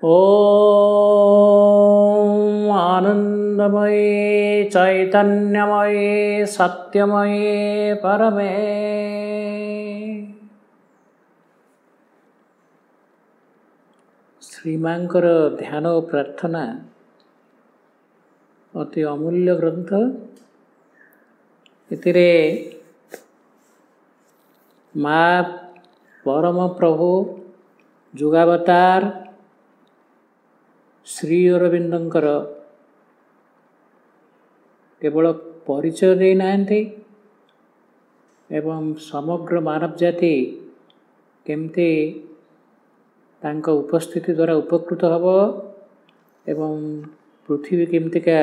ॐ आनन्दमये चैतन्यमये सत्यमये परमे श्रीमांकर ध्यान और प्रार्थना अति अमूल्य ग्रंथ। इतिरे माँ परम प्रभु जुगावतार श्री अरविंदंकर केवल परिचय देना एवं समग्र मानव जाति केमती तांका उपस्थिति द्वारा उपकृत हब एवं पृथ्वी केमतिका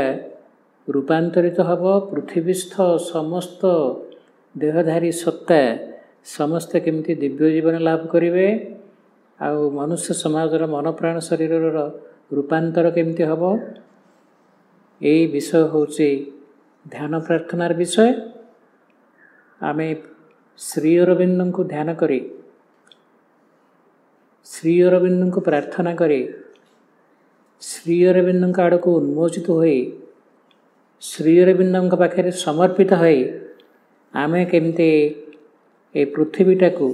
रूपांतरित हब, पृथ्वीस्थ समस्त देहधारी सत्ता समस्त केमती दिव्य जीवन लाभ करेंगे, आउ मनुष्य समाजर मन प्राण शरीर रूपांतर केमती हब, यही विषय होचे ध्यान प्रार्थनार विषय। आमे श्री अरविंद को ध्यान करी, श्री अरविंद को प्रार्थना करी, श्री अरविंद आड़ को उन्मोचित हुए श्री अरविंद पाखे समर्पित हुए आमे केमती ए पृथ्वीटा को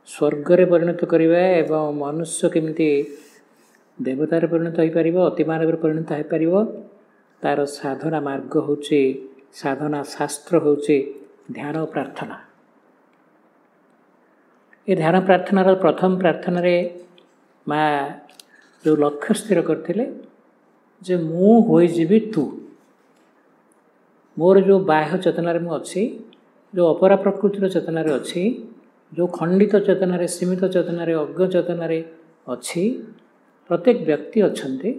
स्वर्गरे परिणत करिबा एवं मनुष्य केमती देवतार परिणत हो पार, अतिमानव परिणत हो पार, तार साधना मार्ग होचे, साधना शास्त्र होचे ध्यान और प्रार्थना। ये ध्यान प्रार्थनार प्रथम प्रार्थना रे माँ जो लक्ष्य स्थिर करथिले जे मु होई जीवी तू, मोर जो बाह्य चेतनार मु अच्छी, जो अपरा प्रकृतिर चेतनार अच्छी, जो खंडित चेतनार सीमित चेतनार अज्ञ चेतनार अच्छी, प्रत्येक व्यक्ति अच्छे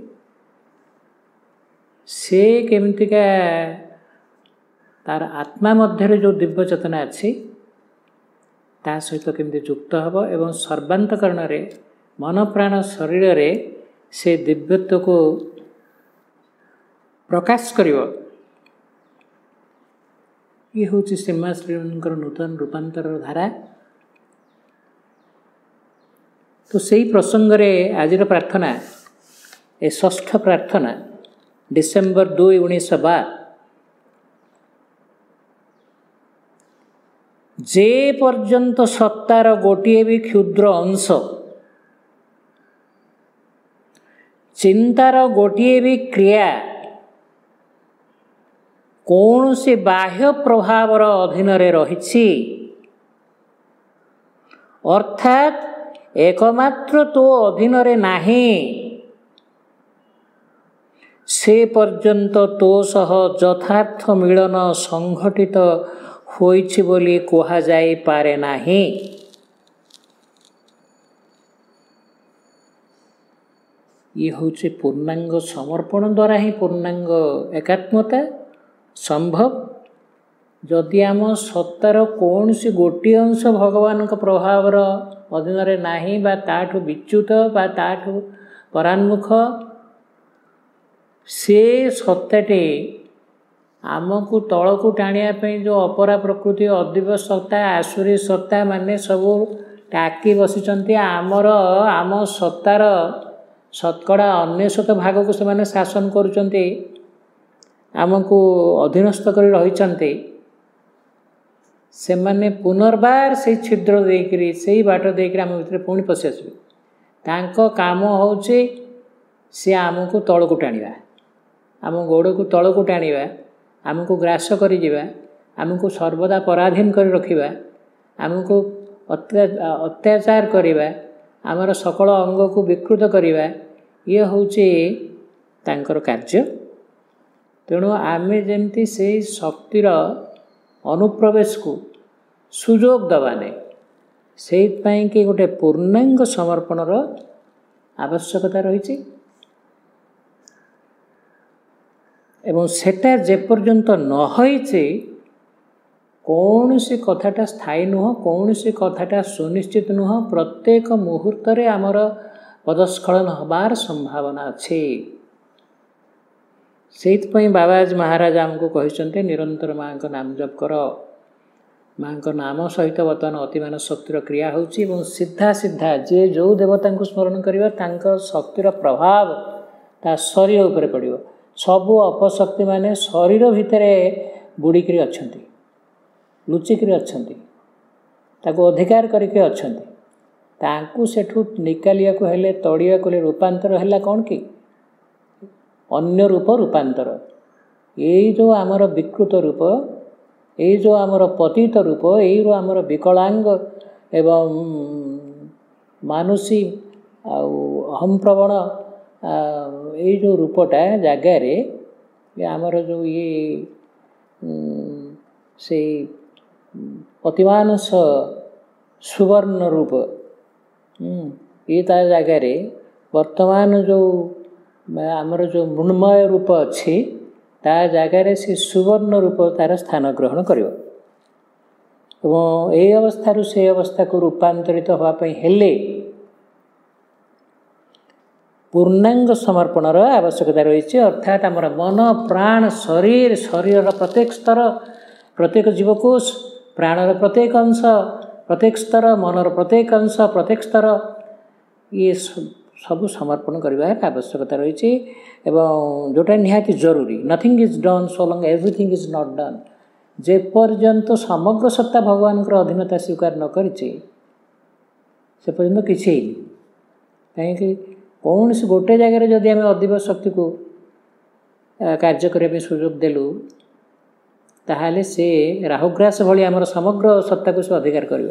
से केमतिका तार आत्मा मध्य जो दिव्य चेतना अच्छी ता सहित केमती युक्त हब एवं सर्वांतकरण मन प्राण शरीर रे से दिव्यत्व को प्रकाश करिव। ये हूँ श्रीमा श्रीमंकर नूतन रूपांतर धारा। तो सही प्रसंग रे आज प्रार्थना ए षष्ठ प्रार्थना डिसेम्बर 2, 1912 जे पर्यंत सत्तार गोटे भी क्षुद्र अंश, चिंतार गोटे भी क्रिया कौन से बाह्य प्रभावर अधीन रही, अर्थात एकमात्र तो अधीन नाही, से पर्यंत तो सह यथार्थ मिलन संघटित होइछि बोली कहा जाई पारे नाही। ये होचे पूर्णांग समर्पण द्वारा ही पूर्णांग एकात्मता संभव। जदि आम सत्तार कौन सी गोटे अंश भगवान का प्रभावर अधीन नाही बा ताठु विच्युत बा ताठु परान्मुख, से सत्ताटे आमको तल को टाणिया जो अपरा प्रकृति अदिव्य सत्ता आसुरी सत्ता माने सबू टाकी बसिचंती आमर आम सत्तार शतकड़ा 99 भाग को से शासन करुचंती, आमको अधीनस्थ कर रही, से माने पुनर्बार से छिद्र देकरी से बाट देकरी आम भीतर पुणी पशि आसबे। तांको काम होचे से आमको तल को टाणिबा, आम गोड़ को तल को टाणिबा, आमको ग्रास करी जीवा, आमको सर्वदा पराधीन कर रखिबा, आमको अत्याचार करिबा, आमर सकल अंग को विकृत करिबा, ये होचे तांकर कार्य। तेणु आमे जेमती से शक्तिर अनुप्रवेश को सुजोग दबाने से कि गोटे पूर्णांग समर्पणर आवश्यकता रही, एवं सेटा जेपर्यंत न होइछे कौन सी कथाटा स्थायी नुह, कौन सी कथाटा सुनिश्चित नुह, प्रत्येक मुहूर्त रे आमर पदस्खलन हबार संभावना अच्छे। से बाबाजी महाराज आमको कहते निरंतर माँ का नाम जप कर, ମାଙ୍କ ନାମ ସହିତ ବର୍ତ୍ତମାନ ଅତିମାନ ଶକ୍ତିର କ୍ରିୟା ହେଉଛି ଏବଂ ସିଧା ସିଧା ଯିଏ ଯେଉଁ ଦେବତାଙ୍କୁ ସ୍ମରଣ କରିବ ତାଙ୍କ ଶକ୍ତିର ପ୍ରଭାବ ତା ଶରୀର ଉପରେ ପଡ଼ିବ। ସବୁ ଅପଶକ୍ତିମାନେ ଶରୀର ଭିତରେ ବୁଡ଼ିକିରି ଅଛନ୍ତି, ଲୁଚିକିରି ଅଛନ୍ତି, ତାକୁ ଅଧିକାର କରିକି ଅଛନ୍ତି। ତାଙ୍କୁ ସେଠୁ ନିକାଲିବାକୁ ହେଲେ, ତଡ଼ିବାକୁ ହେଲେ ରୂପାନ୍ତର ହେଲା କ'ଣ କି? ଅନ୍ୟ ରୂପ ରୂପାନ୍ତର। ଏଇ ଯେଉଁ ଆମର ବିକୃତ ରୂପ, ଏଇ ଯେଉଁ ଆମର ପତିତ ରୂପ, ଏଇରୁ ଆମର ବିକଳାଙ୍ଗ ଏବଂ ମାନୁଷୀ ଆଉ ଅହଂପ୍ରବଣ ଏଇ ଯେଉଁ ରୂପଟା ଜାଗାରେ ଆମର ଯେଉଁ ସେଇ ଅତିମାନସ ସୁବର୍ଣ୍ଣ ରୂପ ଇଏ ତା ଜାଗାରେ ବର୍ତ୍ତମାନ ଯେଉଁ ଆମର ଯେଉଁ ମୃଣ୍ମୟ ରୂପ ଅଛି ତା ଜାଗାରେ ସେ ସୁବର୍ଣ୍ଣ ରୂପ ତା'ର ସ୍ଥାନ ଗ୍ରହଣ କରିବ। ଏବଂ ଏହି ଅବସ୍ଥାରୁ ସେ ଅବସ୍ଥାକୁ ରୂପାନ୍ତରିତ ହେବା ପାଇଁ ହେଲେ ପୂର୍ଣ୍ଣାଙ୍ଗ ସମର୍ପଣର ଆବଶ୍ୟକତା ରହିଛି। ଅର୍ଥାତ୍ ଆମର ମନ, ପ୍ରାଣ, ଶରୀରର ପ୍ରତ୍ୟେକ ସ୍ତର, ପ୍ରତ୍ୟେକ ଜୀବକୋଷ, ପ୍ରାଣର ପ୍ରତ୍ୟେକ ଅଂଶ, ପ୍ରତ୍ୟେକ ସ୍ତର, ମନର ପ୍ରତ୍ୟେକ ଅଂଶ, ପ୍ରତ୍ୟେକ ସ୍ତର ଇଏ ସବୁ ସମର୍ପଣ କରିବାର ଆବଶ୍ୟକତା ରହିଛି ଏବଂ ଯେଉଁଟା ନିହାତି ଜରୁରୀ। Nothing is done so long everything is not done. ଯେପର୍ଯ୍ୟନ୍ତ ସମଗ୍ର ସତ୍ତା ଭଗବାନଙ୍କର ଅଧୀନତା ସ୍ୱୀକାର ନ କରିଛି ସେ ପର୍ଯ୍ୟନ୍ତ କିଛି ହେଇନି। କାହିଁକି? କୌଣସି ଗୋଟେ ଜାଗାରେ ଯଦି ଆମେ ଅଧିକ ଶକ୍ତିକୁ କାର୍ଯ୍ୟ କରିବା ପାଇଁ ସୁଯୋଗ ଦେଲୁ ତାହେଲେ ସେ ରାହୁଗ୍ରାସ ଭଳି ଆମର ସମଗ୍ର ସତ୍ତାକୁ ସେ ଅଧିକାର କରିବ।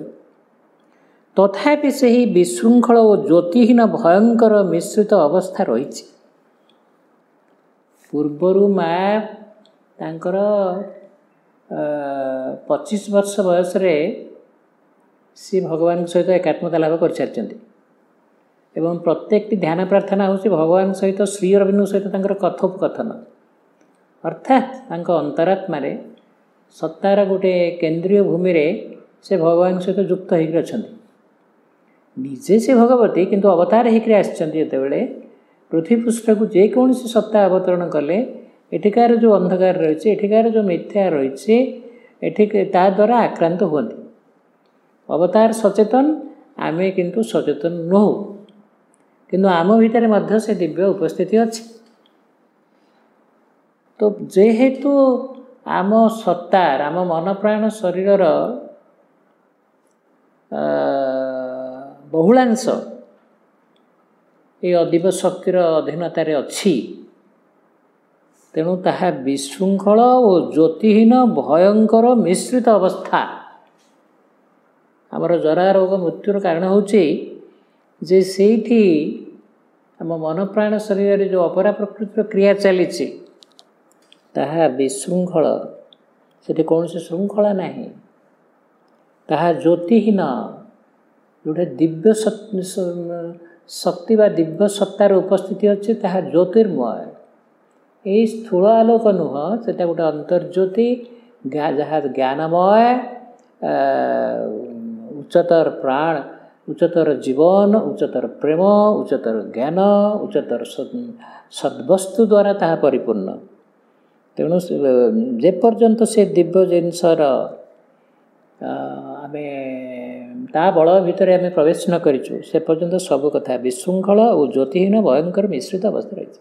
ତଥାପି ସେହି ବିଶୃଙ୍ଖଳ ଓ ଜ୍ୟୋତିହୀନ ଭୟଙ୍କର ମିଶ୍ରିତ ଅବସ୍ଥା ରହିଛି। ପୂର୍ବରୁ ମା ତାଙ୍କର 25 ବର୍ଷ ବୟସରେ ସେ ଭଗବାନଙ୍କ ସହିତ ଏକାତ୍ମତା ଲାଭ କରିସାରିଛନ୍ତି ଏବଂ ପ୍ରତ୍ୟେକଟି ଧ୍ୟାନ ପ୍ରାର୍ଥନା ହେଉଛି ଭଗବାନଙ୍କ ସହିତ, ଶ୍ରୀ ଅରବିନ୍ଦଙ୍କ ସହିତ ତାଙ୍କର କଥୋପକଥନ। ଅର୍ଥାତ୍ ତାଙ୍କ ଅନ୍ତରାତ୍ମାରେ ସତ୍ତାର ଗୋଟିଏ କେନ୍ଦ୍ରୀୟ ଭୂମିରେ ସେ ଭଗବାନଙ୍କ ସହିତ ଯୁକ୍ତ ହୋଇକରି ଅଛନ୍ତି। ନିଜେ ସେ ଭଗବତୀ କିନ୍ତୁ ଅବତାର ହୋଇକରି ଆସିଛନ୍ତି। ଯେତେବେଳେ ପୃଥିବୀ ପୃଷ୍ଠକୁ ଯେକୌଣସି ସତ୍ତା ଅବତରଣ କଲେ ଏଠିକାର ଯେଉଁ ଅନ୍ଧକାର ରହିଛି, ଏଠିକାର ଯେଉଁ ମିଥ୍ୟା ରହିଛି, ତା ଦ୍ୱାରା ଆକ୍ରାନ୍ତ ହୁଅନ୍ତି। ଅବତାର ସଚେତନ, ଆମେ କିନ୍ତୁ ସଚେତନ ନୁହଁ, କିନ୍ତୁ ଆମ ଭିତରେ ମଧ୍ୟ ସେ ଦିବ୍ୟ ଉପସ୍ଥିତି ଅଛି। ତ ଯେହେତୁ ଆମ ସତ୍ତାର, ଆମ ମନ, ପ୍ରାଣ, ଶରୀରର ବହୁଳାଂଶ ଏ ଅଦିବ ଶକ୍ତିର ଅଧୀନତାରେ ଅଛି, ତେଣୁ ତାହା ବିଶୃଙ୍ଖଳ ଓ ଜ୍ୟୋତିହୀନ ଭୟଙ୍କର ମିଶ୍ରିତ ଅବସ୍ଥା। ଆମର ଜରା, ରୋଗ, ମୃତ୍ୟୁର କାରଣ ହେଉଛି ଯେ ସେଇଠି ଆମ ମନ, ପ୍ରାଣ, ଶରୀରରେ ଯେଉଁ ଅପରା ପ୍ରକୃତିର କ୍ରିୟା ଚାଲିଛି ତାହା ବିଶୃଙ୍ଖଳ। ସେଠି କୌଣସି ଶୃଙ୍ଖଳା ନାହିଁ। ତାହା ଜ୍ୟୋତିହୀନ। ଯେଉଁଟା ଦିବ୍ୟ ଶକ୍ତି ବା ଦିବ୍ୟ ସତ୍ତାର ଉପସ୍ଥିତି ଅଛି ତାହା ଜ୍ୟୋତିର୍ମୟ। ଏହି ସ୍ଥୂଳ ଆଲୋକ ନୁହଁ, ସେଟା ଗୋଟେ ଅନ୍ତର୍ଜ୍ୟୋତି, ଯାହା ଜ୍ଞାନମୟ, ଉଚ୍ଚତର ପ୍ରାଣ, ଉଚ୍ଚତର ଜୀବନ, ଉଚ୍ଚତର ପ୍ରେମ, ଉଚ୍ଚତର ଜ୍ଞାନ, ଉଚ୍ଚତର ସଦ୍ବସ୍ତୁ ଦ୍ୱାରା ତାହା ପରିପୂର୍ଣ୍ଣ। ତେଣୁ ଯେପର୍ଯ୍ୟନ୍ତ ସେ ଦିବ୍ୟ ଜିନିଷର ଆମେ ତା ବଳ ଭିତରେ ଆମେ ପ୍ରବେଶ ନ କରିଛୁ ସେ ପର୍ଯ୍ୟନ୍ତ ସବୁ କଥା ବିଶୃଙ୍ଖଳ ଓ ଜ୍ୟୋତିହୀନ ଭୟଙ୍କର ମିଶ୍ରିତ ଅବସ୍ଥା ରହିଛି।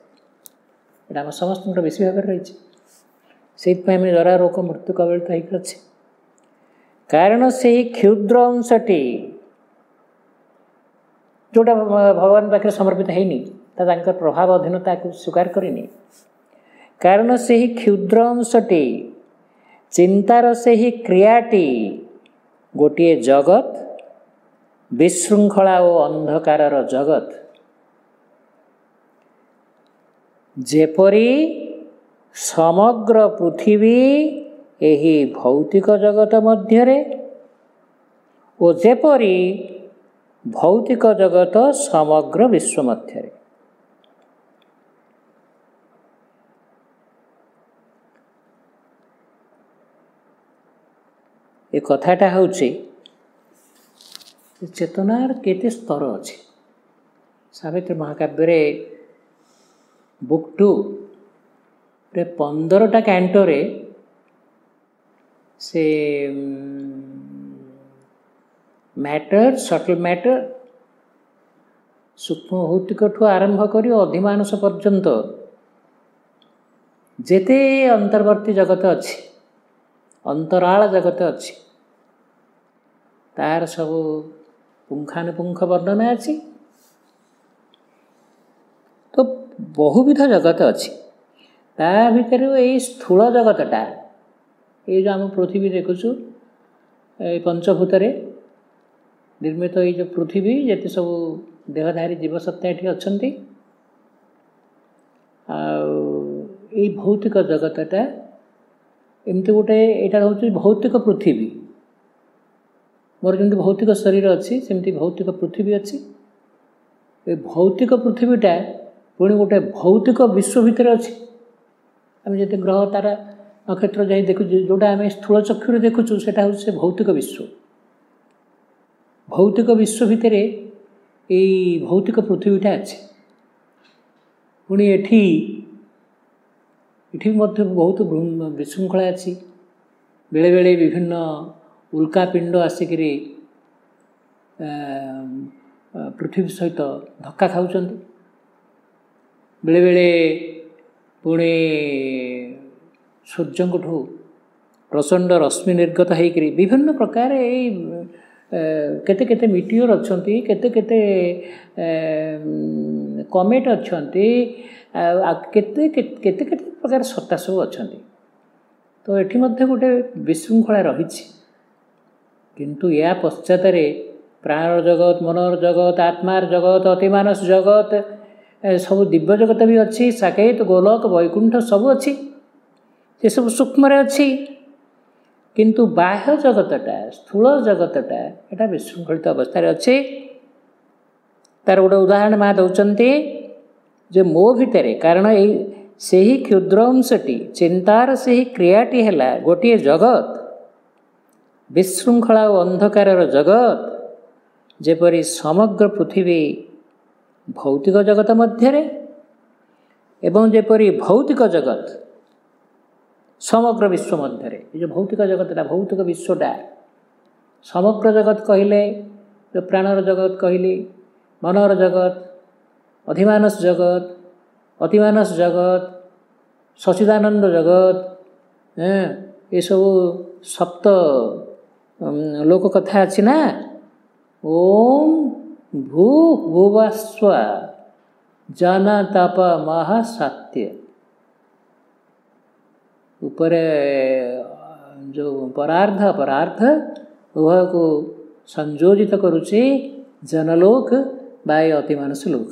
ଏଇଟା ଆମ ସମସ୍ତଙ୍କର ବେଶୀ ଭାବରେ ରହିଛି। ସେଇଥିପାଇଁ ଆମେ ଜରା, ରୋଗ, ମୃତ୍ୟୁ କବଳିତ ହୋଇକି ଅଛି। କାରଣ ସେହି କ୍ଷୁଦ୍ର ଅଂଶଟି ଯେଉଁଟା ଭଗବାନ ପାଖରେ ସମର୍ପିତ ହେଇନି, ତାଙ୍କର ପ୍ରଭାବ ଅଧୀନତାକୁ ସ୍ୱୀକାର କରିନି। କାରଣ ସେହି କ୍ଷୁଦ୍ର ଅଂଶଟି, ଚିନ୍ତାର ସେହି କ୍ରିୟାଟି ଗୋଟିଏ ଜଗତ, ବିଶୃଙ୍ଖଳା ଓ ଅନ୍ଧକାରର ଜଗତ। ଯେପରି ସମଗ୍ର ପୃଥିବୀ ଏହି ଭୌତିକ ଜଗତ ମଧ୍ୟରେ ଓ ଯେପରି ଭୌତିକ ଜଗତ ସମଗ୍ର ବିଶ୍ୱ ମଧ୍ୟରେ। ଏ କଥାଟା ହେଉଛି ଚେତନାର କେତେ ସ୍ତର ଅଛି। ସାବିତ୍ରୀ ମହାକାବ୍ୟରେ ବୁକ୍ 2ରେ 15ଟା କ୍ୟାଣ୍ଟୋରେ ସେ मैटर सटल मैटर सूक्ष्म भौतिक ठू आरंभ कर अधिमानस पर्यंत जेते अंतर्वर्ती जगत अच्छी अंतराल जगत अच्छी तार सब पुंखानुपुंख वर्णना अच्छी। तो बहुविध जगत अच्छी ता भितर यही स्थूल जगतटा ये जो आम पृथ्वी देखुचु पंचभूत निर्मित ये जो पृथ्वी ये सब देहधारी जीवसत्ता ये अच्छा ये भौतिक जगतटा एमती गोटे यहाँ हूँ भौतिक पृथ्वी मोर जमी भौतिक शरीर अच्छी सेमती भौतिक पृथ्वी अच्छी ये भौतिक पृथ्वीटा पुणी गोटे भौतिक विश्व भितर अच्छी आम जो ग्रह तारा नक्षत्र जाए देखु जोटा आम स्थूल चक्षुरे देखुचु से हूँ भौतिक विश्व भितर ये भौतिक पृथ्वीटा अच्छी पुणी एठी बहुत विशृंखला अच्छी बेले बेले विभिन्न उल्कापिंड आसिक पृथ्वी सहित धक्का खाऊं बेले बेले पुणे सूर्यठू प्रचंड रश्मि निर्गत होकर विभिन्न प्रकार केते केते मिटियोर अच्छा केते केते कमेट अच्छा केते केते केते प्रकार सत्ता सब अच्छा तो ये गोटे विशृंखला रही किंतु या पश्चात प्राणर जगत मनर जगत आत्मार जगत अतिमानस जगत सब दिव्य जगत भी अच्छी साकेत गोलक वैकुंठ सब अच्छी ये सब सूक्ष्म अच्छी किंतु बाह्य जगतटा स्थूल जगतटा यहाँ विशृंखलित अवस्था अच्छे। तार गोटे उदाहरण माँ दौरान जे मो भितर कारण से ही क्षुद्र अंशटी चिंतार से ही क्रियाटी है गोटे जगत विशृंखला और अंधकार जगत जेपरी समग्र पृथ्वी भौतिक जगत मध्य एवं जेपरी भौतिक जगत समग्र विश्व मध्य जो भौतिक जगतटा भौतिक विश्वटा समग्र जगत कहले जो प्राणर जगत कहली मनर जगत अधिमानस जगत अतिमानस जगत सच्चिदानंद जगत ये सब सप्त लोक कथा अच्छी ना ओम भू भुवस्व जन तप महासत्य ऊपर जो परार्ध अपरार्ध उभय को संयोजित करुचे जनलोक बाय अतिमानस लोक।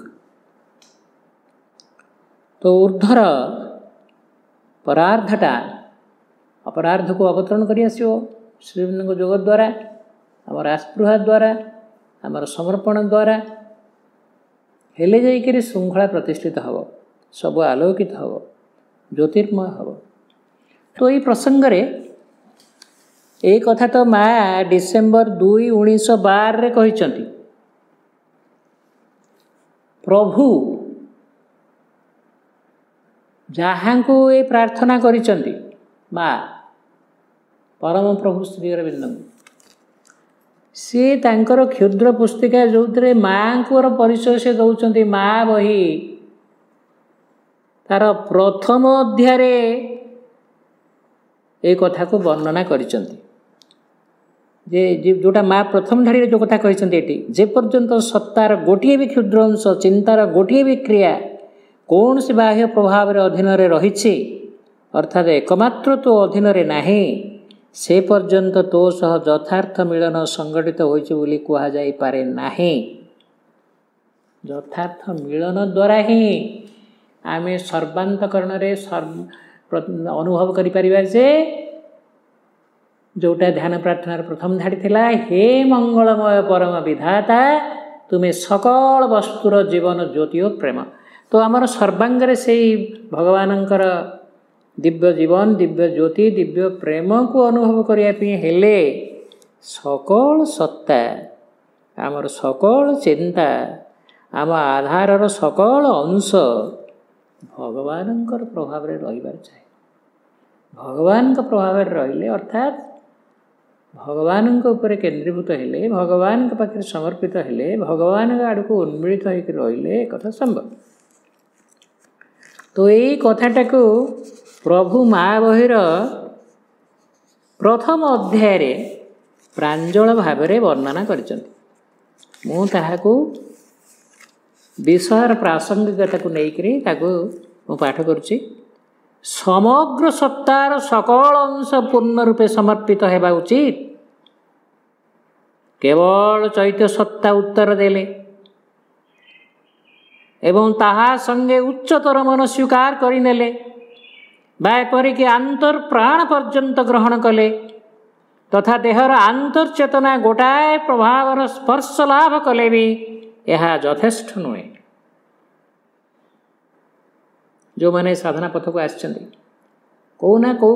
तो ऊर्ध्वर परार्धटा अपरार्ध को अवतरण कर श्रीविंद जोग द्वारा आमर आस्पृहा द्वारा आमर समर्पण द्वारा हेले जाइकर श्रृंखला प्रतिष्ठित हम सब आलोकित हम ज्योतिर्मय हम। तो ये प्रसंग रे एक कथा तो माँ डिसेम्बर 2, 1912 कहते प्रभु जहाँ को ये प्रार्थना करिसेंती माँ परम प्रभु श्री अरविंद सी तांकर क्षुद्र पुस्तिका जो थे माँ को परिचय से दौरान माँ बही तार प्रथम अध्याय ये कथा को वर्णना करिसेंती जे जोटा माँ प्रथम धाड़ी जो कथा कहते जे पर्यंत सत्तार गोटे भी क्षुद्र अंश चिंतार गोटे भी क्रिया कौन से बाह्य प्रभाव अधीन रही अर्थात एकमात्र तो अधीन नहीं से पर्यंत तो सह यथार्थ मिलन संगठित होइछि कह जाई पारे नहीं। यथार्थ मिलन द्वारा ही आमे सर्वांतकरण अनुभव करिपारिबा जे जोटा ध्यान प्रार्थनार प्रथम धाड़ी थिला हे मंगलमय परम विधाता तुम्हें सकल वस्तुर जीवन ज्योति प्रेम। तो आमर सर्वांगरे से भगवानंकर दिव्य जीवन दिव्य ज्योति दिव्य प्रेम को अनुभव करने हेले सकल सत्ता आमर सकल चिंता आम आधारर सकल अंश भगवानंकर प्रभाव रे रहिबार चाहे। भगवान का प्रभाव रहिले अर्थात भगवान उपरे केन्द्रीभूत हेले भगवान पाखे समर्पित हेले भगवान आड़ को उन्मिलित होकर रहिले कथा संभव। तो यही कथाटा को प्रभु महाबहीर प्रथम अध्याय प्रांजल भाव में वर्णना करछन्ति। मु ताहाकु विषयर प्रासंगिकता को लेकर पाठ करुच्ची। समग्र सत्तार सकल अंश पूर्ण रूपे समर्पित होगा उचित। केवल चैत्य सत्ता उत्तर देले एवं ताहा संगे उच्चतर मन स्वीकार करिनेले बापरिक आंतर प्राण पर्यंत ग्रहण कले तथा देहर आंतरचेतना गोटाए प्रभावर स्पर्श लाभ कले भी यह यथेष्ट नुहे। जो मैंने साधना पथ को आसचंदी कौ ना कौ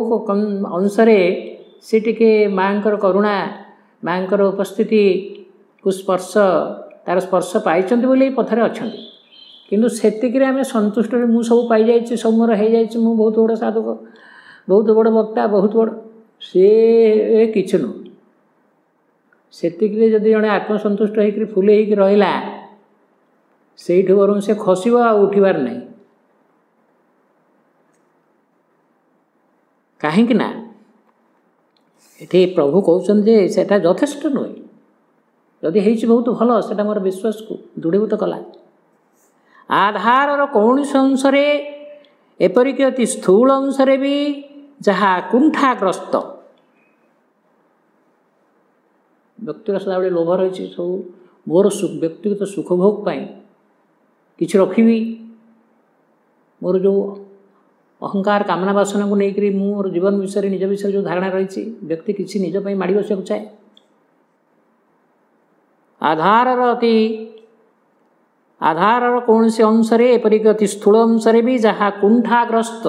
अंशरे से टिके माँकर करुणा माँकर उपस्थिति को स्पर्श तार स्पर्श पाइचंती बोली पथरे अच्छंती किंतु सेतिक आम संतुष्ट मु सब पाई जाइए सब मोर हो जाए मु बहुत बड़ साधक बहुत बड़ वक्ता बहुत बड़ से किछु नु सेतिक जदि जड़े आत्मसंतुष्ट होकर फुले रहा से बर से खसब आ उठिबार नहीं। कहीं ना ये प्रभु कहते सेटा यथेष्ट नुहे जदि है बहुत भल से मोर विश्वास को दृढ़ीभूत कला। आधार कौन अंश एपरिक अति स्थूल अंश भी जहाँ कुंठाग्रस्त व्यक्तिर सदाबले लोभ रही सब मोर व्यक्तिगत सुखभोग किसी रखी मोर जो अहंकार कामना वासना को लेकर मोर जीवन विषय निज विषय जो धारणा रही व्यक्ति किसी निज माड़ी बसा चाहे आधार कौन से अंश एपरिक अति स्थूल अंश भी जहाँ कुंठाग्रस्त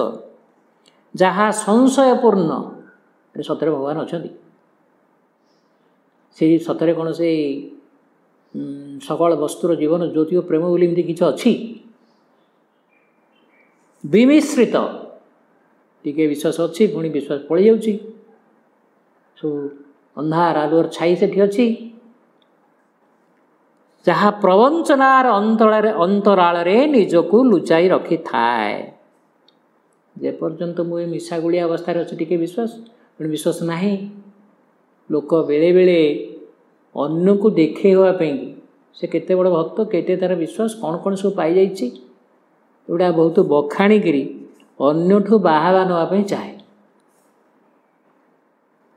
जहाँ संशयपूर्ण सतरे भगवान अच्छा से सतरे कौन से सकल वस्तुर जीवन ज्योति प्रेम बोली किसी अच्छी विमिश्रित टिके विश्वास अच्छी पुणी विश्वास पड़ जाऊँगी सब अंधार आलुअर छाई से अच्छी जहाँ प्रवंचनार अंतराल निजको लुचाई रखी थाए जेपर्यंत मुझे मिशागुड़िया अवस्था अच्छी टिके विश्वास पुणी विश्वास नहीं लोक बेले बेले अन्य को देखे होगापी से केते बड़ भक्त केते तार विश्वास कौन कौन सब पाई जाइए एगुड़ा बहुत बखाणिकी अन्यठू बाहावा नापी चाहे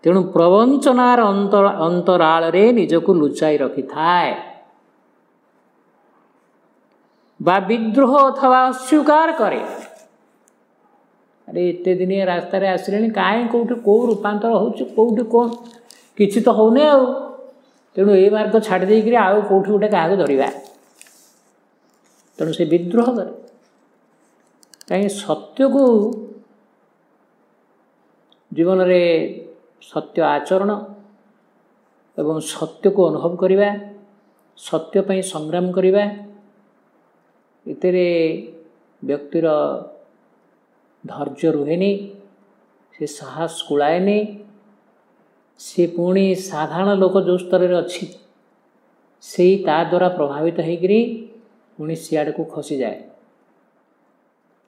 तेणु प्रवंचनार अंतराल निजको लुचाई रखी थाए बा विद्रोह अथवा अस्वीकार करे। अरे एते दिन रास्ता आसिले कहीं कौटी कौ रूपांतर होटी कौन किसी तो होने आ तेणु ये मार्ग छाड़ देकर आउ कौटी गोटे क्या धरवा तेणु से विद्रोह करे कहीं सत्य को जीवन रे सत्य आचरण एवं सत्य को अनुभव करवा सत्य पर संग्राम करवा इतरे व्यक्तिर धैर्य रुहेनी से साहस कुलाएनी से पुणी साधारण लोक जो स्तर में अच्छी से द्वारा प्रभावित होकर पुणी सियाड़ को खसी जाए।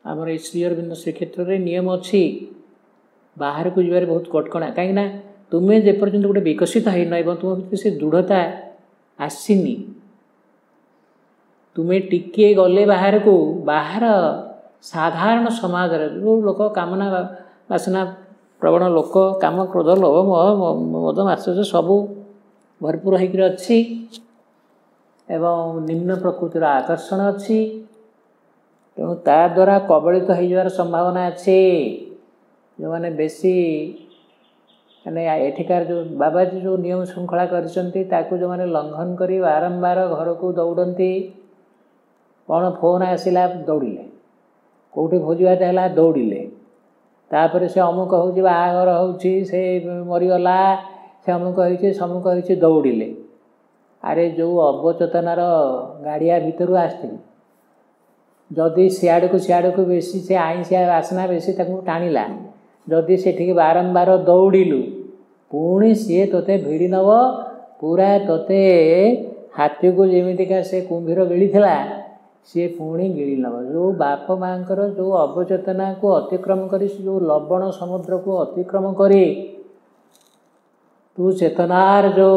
आमर श्री अरविंद श्रीक्षेत्र में नियम अच्छी बाहर को जीवार बहुत कटकणा कहीं तुम्हें जेपर्यंत गोटे विकसित है तुम भर से दृढ़ता आसीनी तुम्हें टिके गले बाहर को बाहर साधारण समाज जो लोक कामना वासना प्रवण लोक काम क्रोध लोभ मद मात्सर्य सबू भरपूर होकर अच्छी एवं निम्न प्रकृतिर आकर्षण अच्छी तेणु ता द्वारा कबलित हो संभावना अच्छे जो मैंने बेसी माने एठिकार जो बाबाजी जो नियम श्रृंखला करछंती ताकू जो मैंने लंघन करी बारंबार घर को दौड़ती कौन फोन आसला दौड़िले कौटी भोजभात है दौड़िले तापर से अमुक हो बाहागर हो से मरीगला से अमुक हो समुक हो दौड़िले। अरे जो अवचेतनार गाड़िया भितर आसती जदि सियाड़ को बेसी से आईसिया बासना बेसी टाणिला जदि से बारंबार दौड़िलु पुणी सी तोते भिड़ी नब पूरा तोते हाथी को जमीका से कुंभीर गिड़ा सी पुणी गिड़ी नब जो बाप माँ जो अवचेतना को अतिक्रम कर जो लवण समुद्र को अतिक्रम कर तू चेतनार जो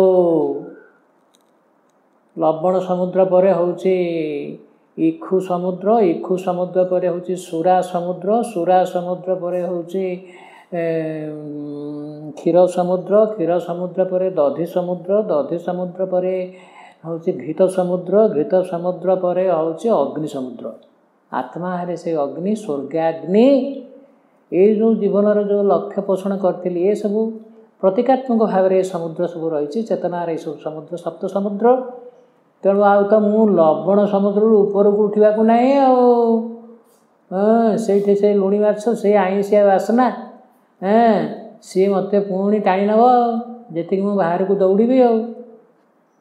लवण समुद्र पर होची इखु समुद्र पर होची सुरा समुद्र पर होची क्षीर समुद्र पर दधि समुद्र पर होची घृत समुद्र पर होची अग्नि समुद्र आत्मा है से अग्नि स्वर्गाग्नि ये जो जीवन जो लक्ष्य पोषण करी ये सब प्रतीकात्मक भाव में समुद्र सब रही चेतनार ये सब समुद्र सप्त समुद्र तेणु आ तो मु लवण समुद्र ऊपर को उठा ना से लुणी माछ से आईसिया बासना सी मत पुणी टाणी नब जी मु बाहर को दौड़ी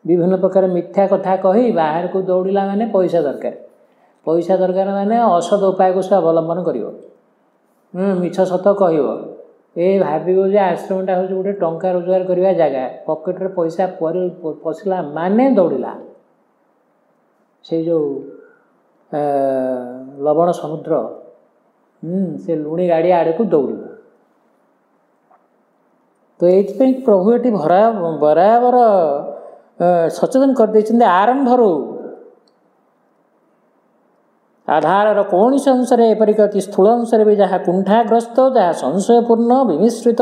विभिन्न प्रकार मिथ्या कथा कही बाहर को दौड़ला माने पैसा दरकार माने असद उपाय को से अवलंबन कर मिछ सत कह ये भाव आश्रमटा हूँ गोटे टंका रोजगार करवा जगह पकेट्रे पैसा पशिला माने दौड़ला से जो लवण समुद्र से लुणी गाड़ी आड़े को दौड़ तो ये प्रभु ये बराबर सचेतन कर आरंभ आधार कौन से अंश एपरिक अति स्थूल अंश भी जहाँ कुंठाग्रस्त जहाँ संशयपूर्ण विमिश्रित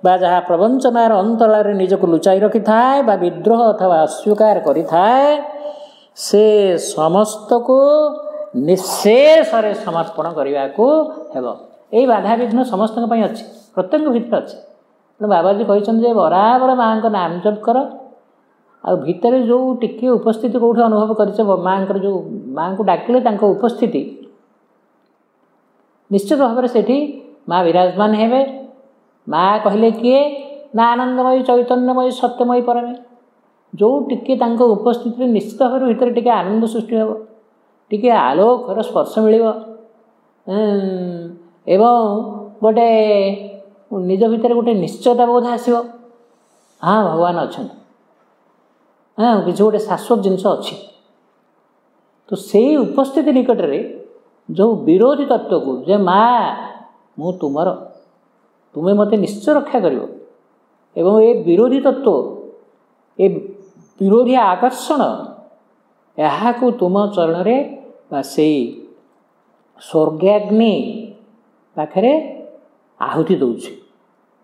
बा जहाँ प्रवंचनार अंतराल निजक लुचाई रखि थाए बा विद्रोह अथवा अस्वीकार करि थाए से समस्त को निशेष समर्पण करने को हेब यही बाधा विघ्न समस्त अच्छी प्रत्येक भितर अच्छी तेणु बाबाजी कहते बराबर माँ का नाम जप कर आ भितर जो टिके उपस्थिति कौट अनुभव कर माँ जो माँ को डाकिले उपस्थिति निश्चित भाव में से माँ विराजमान हेबे माँ कहले किए ना आनंदमयी चैतन्यमयी सत्यमयी परमे जो टिके उपस्थिति निश्चित भाव में भितर टिके आनंद सृष्टि हे टिके आलोकर स्पर्श मिल एवं गोटे निज भितर गोटे निश्चयता बोध आसो हाँ भगवान अच्छा हाँ किसी गोटे शाश्वत जिनस अच्छी तो से उपस्थिति निकट में जो विरोधी तत्व को जे माँ मु तुमर तुम्हें मत निश्चय रक्षा कर एवं ये विरोधी तत्व ये विरोधी आकर्षण यहाँ को तुम चरण से स्वर्गाग्नि पाखे आहुति दौची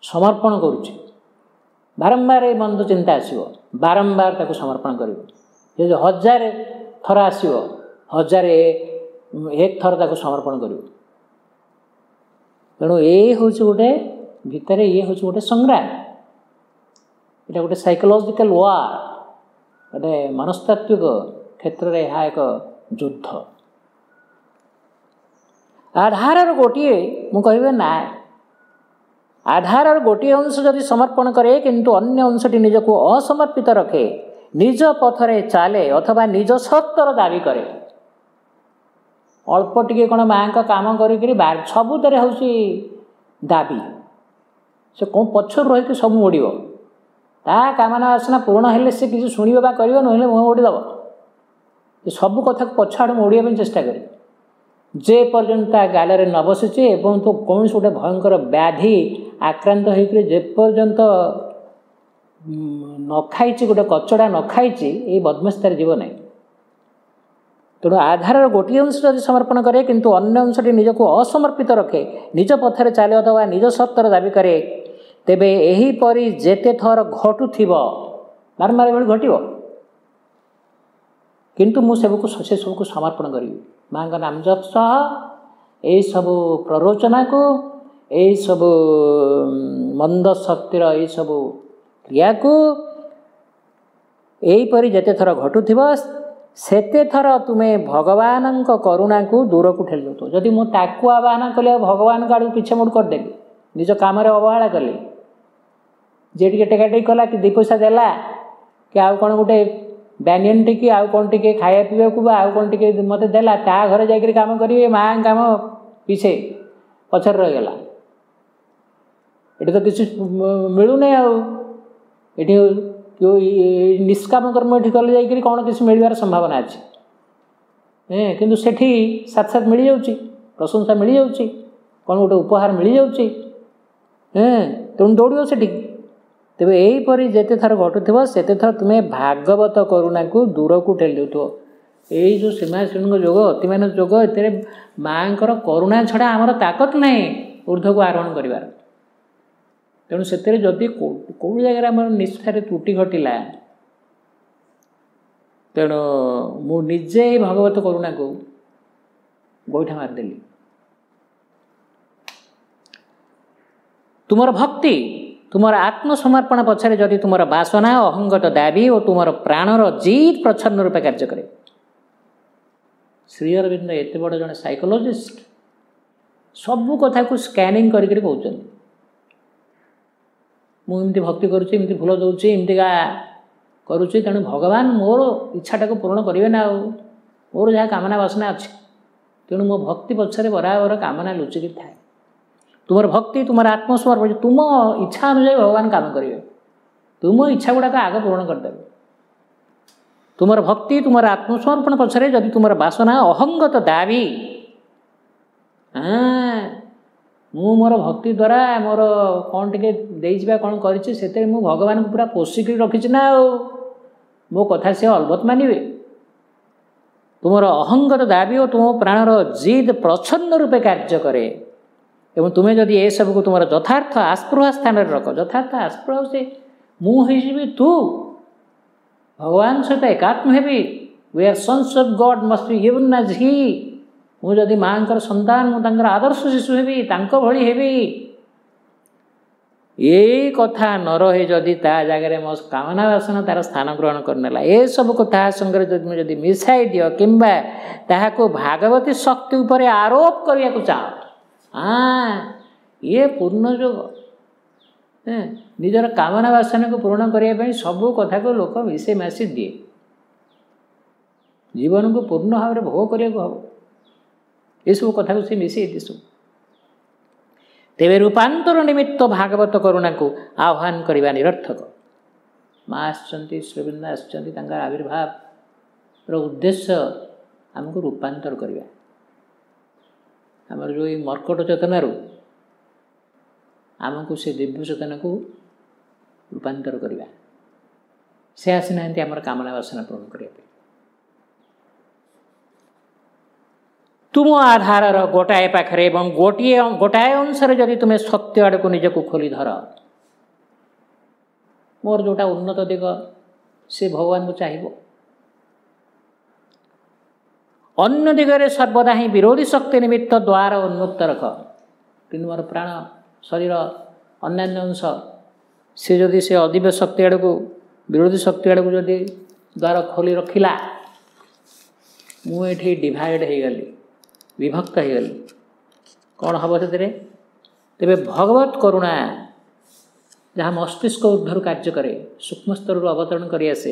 समर्पण करुच्ची बारंबार ये मंद चिंता आसो बारंबार ताको समर्पण कर 1000 थर आसो 1001 थर ताको समर्पण कर तेणु ये हूँ गोटे भितर ये हूँ गोटे संग्राम यहाँ गोटे साइकोलॉजिकल वार गोटे मनस्तात्विक क्षेत्र में यह एक युद्ध आधार गोटे मुझे ना आधार गोटे अंश जदि समर्पण करे किंतु अन्य अंशटी निज को असमर्पित रखे निज पथरे चले अथवा निज सत्तर दाबी करे अल्प टिके कौन माँ का काम करी सबुदे हूँ दाबी से कौन पछर रही सब मोड़ ता कामना आसना पूर्ण हेले से किसी शुणा कर ना मुँह मोड़ीदेव सब कथा पछाड़ मोड़िया चेष्टा करे जे पर्यंत गालरे न बसीचे एवं तो कौन गोटे भयंकर व्याधि आक्रांत होकर जे पर्यंत न खाई गोटे कचड़ा न खाई ये बदमाश तार जीव ना तेणु आधार गोटे अंश जब समर्पण करे किंतु अन्य अंशटी निज को असमर्पित रखे निज पथरे चले अथवा निज सत्तर दाबी करे तेबे एहीपरि जेते थर घटुथिबो बारंबार बेल घटिबो किंतु मु से सबको समर्पण करी माँ का नाम जप सह यही सब प्ररोचना को यही सब मंद शक्तिर यही सब क्रिया को यहीपरि जेते थर घटुथिबो सेते थर तुम्हें भगवान करुणा को दूर को ठेल दो जदि मु ताकू आह्वान कले भगवान का आड़ पिछे मुड़ करदेली निज काम अवहेला कली जे टे टेकाटेक कला कि 2 पैसा देला कि आउ कौन गोटे बैनियन टी आउ कौन टी खाया पीवा को आउ कौन टी मत देला ता घर जाकर काम करेंगे माँ काम पीछे पचर रहीगला ଏଠି ତ କିଛି ମିଳୁନି ଆଉ ଏଠି ନିଷ୍କାମ କର୍ମ ଏଠି କଲେ ଯାଇକରି କ'ଣ କିଛି ମିଳିବାର ସମ୍ଭାବନା ଅଛି କିନ୍ତୁ ସେଠି ସାକ୍ଷାତ ମିଳିଯାଉଛି ପ୍ରଶଂସା ମିଳିଯାଉଛି କ'ଣ ଗୋଟେ ଉପହାର ମିଳିଯାଉଛି ତେଣୁ ଦୌଡ଼ିବ ସେଠିକି। ତେବେ ଏହିପରି ଯେତେ ଥର ଘଟୁଥିବ ସେତେ ଥର ତୁମେ ଭାଗବତ କରୁଣାକୁ ଦୂରକୁ ଠେଲି ଦେଉଥିବ। ଏଇ ଯେଉଁ ସୀମାଶ୍ରେଣୀଙ୍କ ଯୋଗ ଅତିମାନ ଯୋଗ ଏଥିରେ ମାଆଙ୍କର କରୁଣା ଛଡ଼ା ଆମର ତାକତ ନାହିଁ ଊର୍ଦ୍ଧ୍ୱକୁ ଆରୋହଣ କରିବାର। ତେଣୁ ସେଥିରେ ଯଦି କେଉଁ ଜାଗାରେ ଆମର ନିଷ୍ଠାରେ ତ୍ରୁଟି ଘଟିଲା ତେଣୁ ମୁଁ ନିଜେ ଏଇ ଭଗବତ କରୁଣାକୁ ଗୋଇଠା ମାରିଦେଲି। ତୁମର ଭକ୍ତି ତୁମର ଆତ୍ମସମର୍ପଣ ପଛରେ ଯଦି ତୁମର ବାସନା ଅହଙ୍ଗତ ଦାବୀ ଓ ତୁମର ପ୍ରାଣର ଜିଦ୍ ପ୍ରଚ୍ଛନ୍ନ ରୂପେ କାର୍ଯ୍ୟ କରେ। ଶ୍ରୀ ଅରବିନ୍ଦ ଏତେ ବଡ଼ ଜଣେ ସାଇକୋଲୋଜିଷ୍ଟ ସବୁ କଥାକୁ ସ୍କାନିଂ କରିକି କହୁଛନ୍ତି। ମୁଁ ଏମିତି ଭକ୍ତି କରୁଛି ଏମିତି ଫୁଲ ଦେଉଛି ଏମିତିକା କରୁଛି ତେଣୁ ଭଗବାନ ମୋର ଇଚ୍ଛାଟାକୁ ପୂରଣ କରିବେ ନା ଆଉ ମୋର ଯାହା କାମନା ବାସନା ଅଛି ତେଣୁ ମୋ ଭକ୍ତି ପଛରେ ବରାବର କାମନା ଲୁଚିକି ଥାଏ। ତୁମର ଭକ୍ତି ତୁମର ଆତ୍ମସମର୍ପଣ ତୁମ ଇଚ୍ଛା ଅନୁଯାୟୀ ଭଗବାନ କାମ କରିବେ ତୁମ ଇଚ୍ଛା ଗୁଡ଼ାକ ଆଗ ପୂରଣ କରିଦେବେ। ତୁମର ଭକ୍ତି ତୁମର ଆତ୍ମସମର୍ପଣ ପଛରେ ଯଦି ତୁମର ବାସନା ଅହଙ୍ଗତ ଦାବୀ ମୁଁ ମୋର ଭକ୍ତି ଦ୍ୱାରା ମୋର କ'ଣ ଟିକେ ଦେଇଯିବା କ'ଣ କରିଛି ସେଥିରେ ମୁଁ ଭଗବାନଙ୍କୁ ପୁରା ପୋଷିକି ରଖିଛି ନା ଆଉ ମୋ କଥା ସେ ଅଲବତ ମାନିବେ। ତୁମର ଅହଙ୍ଗତ ଦାବୀ ଓ ତୁମ ପ୍ରାଣର ଜିଦ୍ ପ୍ରଚ୍ଛନ୍ନ ରୂପେ କାର୍ଯ୍ୟ କରେ ଏବଂ ତୁମେ ଯଦି ଏସବୁକୁ ତୁମର ଯଥାର୍ଥ ଆସ୍ପୃହା ସ୍ଥାନରେ ରଖ। ଯଥାର୍ଥ ଆସ୍ପୃହା ହେଉଛି ମୁଁ ହେଇଯିବି ତୁ ଭଗବାନ ସହିତ ଏକାତ୍ମ ହେବି we are sons of God must be even as he ମୁଁ ଯଦି ମାଆଙ୍କର ସନ୍ତାନ ମୁଁ ତାଙ୍କର ଆଦର୍ଶ ଶିଶୁ ହେବି ତାଙ୍କ ଭଳି ହେବି ଏଇ କଥା ନ ରହେ ଯଦି ତା ଜାଗାରେ ମୋ କାମନା ବାସନା ତାର ସ୍ଥାନ ଗ୍ରହଣ କରିନେଲା ଏସବୁକୁ ତାହା ସାଙ୍ଗରେ ତୁମେ ଯଦି ମିଶାଇ ଦିଅ କିମ୍ବା ତାହାକୁ ଭାଗବତୀ ଶକ୍ତି ଉପରେ ଆରୋପ କରିବାକୁ ଚାହ ଇଏ ପୂର୍ଣ୍ଣ ଯୋଗ। ନିଜର କାମନା ବାସନାକୁ ପୂରଣ କରିବା ପାଇଁ ସବୁ କଥାକୁ ଲୋକ ମିଶେଇ ମାସି ଦିଏ ଜୀବନକୁ ପୂର୍ଣ୍ଣ ଭାବରେ ଭୋଗ କରିବାକୁ ହେବ ଏସବୁ କଥାକୁ ସେ ମିଶେଇ ଦିଏ ସବୁ। ତେବେ ରୂପାନ୍ତର ନିମିତ୍ତ ଭାଗବତ କରୁଣାକୁ ଆହ୍ୱାନ କରିବା ନିରର୍ଥକ। ମା ଆସିଛନ୍ତି ଶ୍ରୀବୃନ୍ଦ ଆସିଛନ୍ତି ତାଙ୍କର ଆବିର୍ଭାବର ଉଦ୍ଦେଶ୍ୟ ଆମକୁ ରୂପାନ୍ତର କରିବା ଆମର ଯେଉଁ ଏଇ ମର୍କଟ ଚେତନାରୁ ଆମକୁ ସେ ଦିବ୍ୟ ଚେତନାକୁ ରୂପାନ୍ତର କରିବା। ସେ ଆସିନାହାନ୍ତି ଆମର କାମନା ବାସନା ପୂରଣ କରିବା ପାଇଁ। ତୁମ ଆଧାରର ଗୋଟାଏ ପାଖରେ ଏବଂ ଗୋଟାଏ ଅଂଶରେ ଯଦି ତୁମେ ସତ୍ୟ ଆଡ଼କୁ ନିଜକୁ ଖୋଲି ଧର ମୋର ଯେଉଁଟା ଉନ୍ନତ ଦିଗ ସେ ଭଗବାନଙ୍କୁ ଚାହିଁବ ଅନ୍ୟ ଦିଗରେ ସର୍ବଦା ହିଁ ବିରୋଧୀ ଶକ୍ତି ନିମିତ୍ତ ଦ୍ୱାର ଉନ୍ମୁକ୍ତ ରଖ। କିନ୍ତୁ ମୋର ପ୍ରାଣ ଶରୀର ଅନ୍ୟାନ୍ୟ ଅଂଶ ସେ ଯଦି ସେ ଅଦିବ୍ୟ ଶକ୍ତି ଆଡ଼କୁ ବିରୋଧୀ ଶକ୍ତି ଆଡ଼କୁ ଯଦି ଦ୍ୱାର ଖୋଲି ରଖିଲା ମୁଁ ଏଠି ଡିଭାଇଡ଼ ହେଇଗଲି ବିଭକ୍ତ ହେଇଗଲି କ'ଣ ହେବ ସେଥିରେ। ତେବେ ଭଗବତ କରୁଣା ଯାହା ମସ୍ତିଷ୍କ ଉର୍ଦ୍ଧ୍ୱରୁ କାର୍ଯ୍ୟ କରେ ସୂକ୍ଷ୍ମ ସ୍ତରରୁ ଅବତରଣ କରି ଆସେ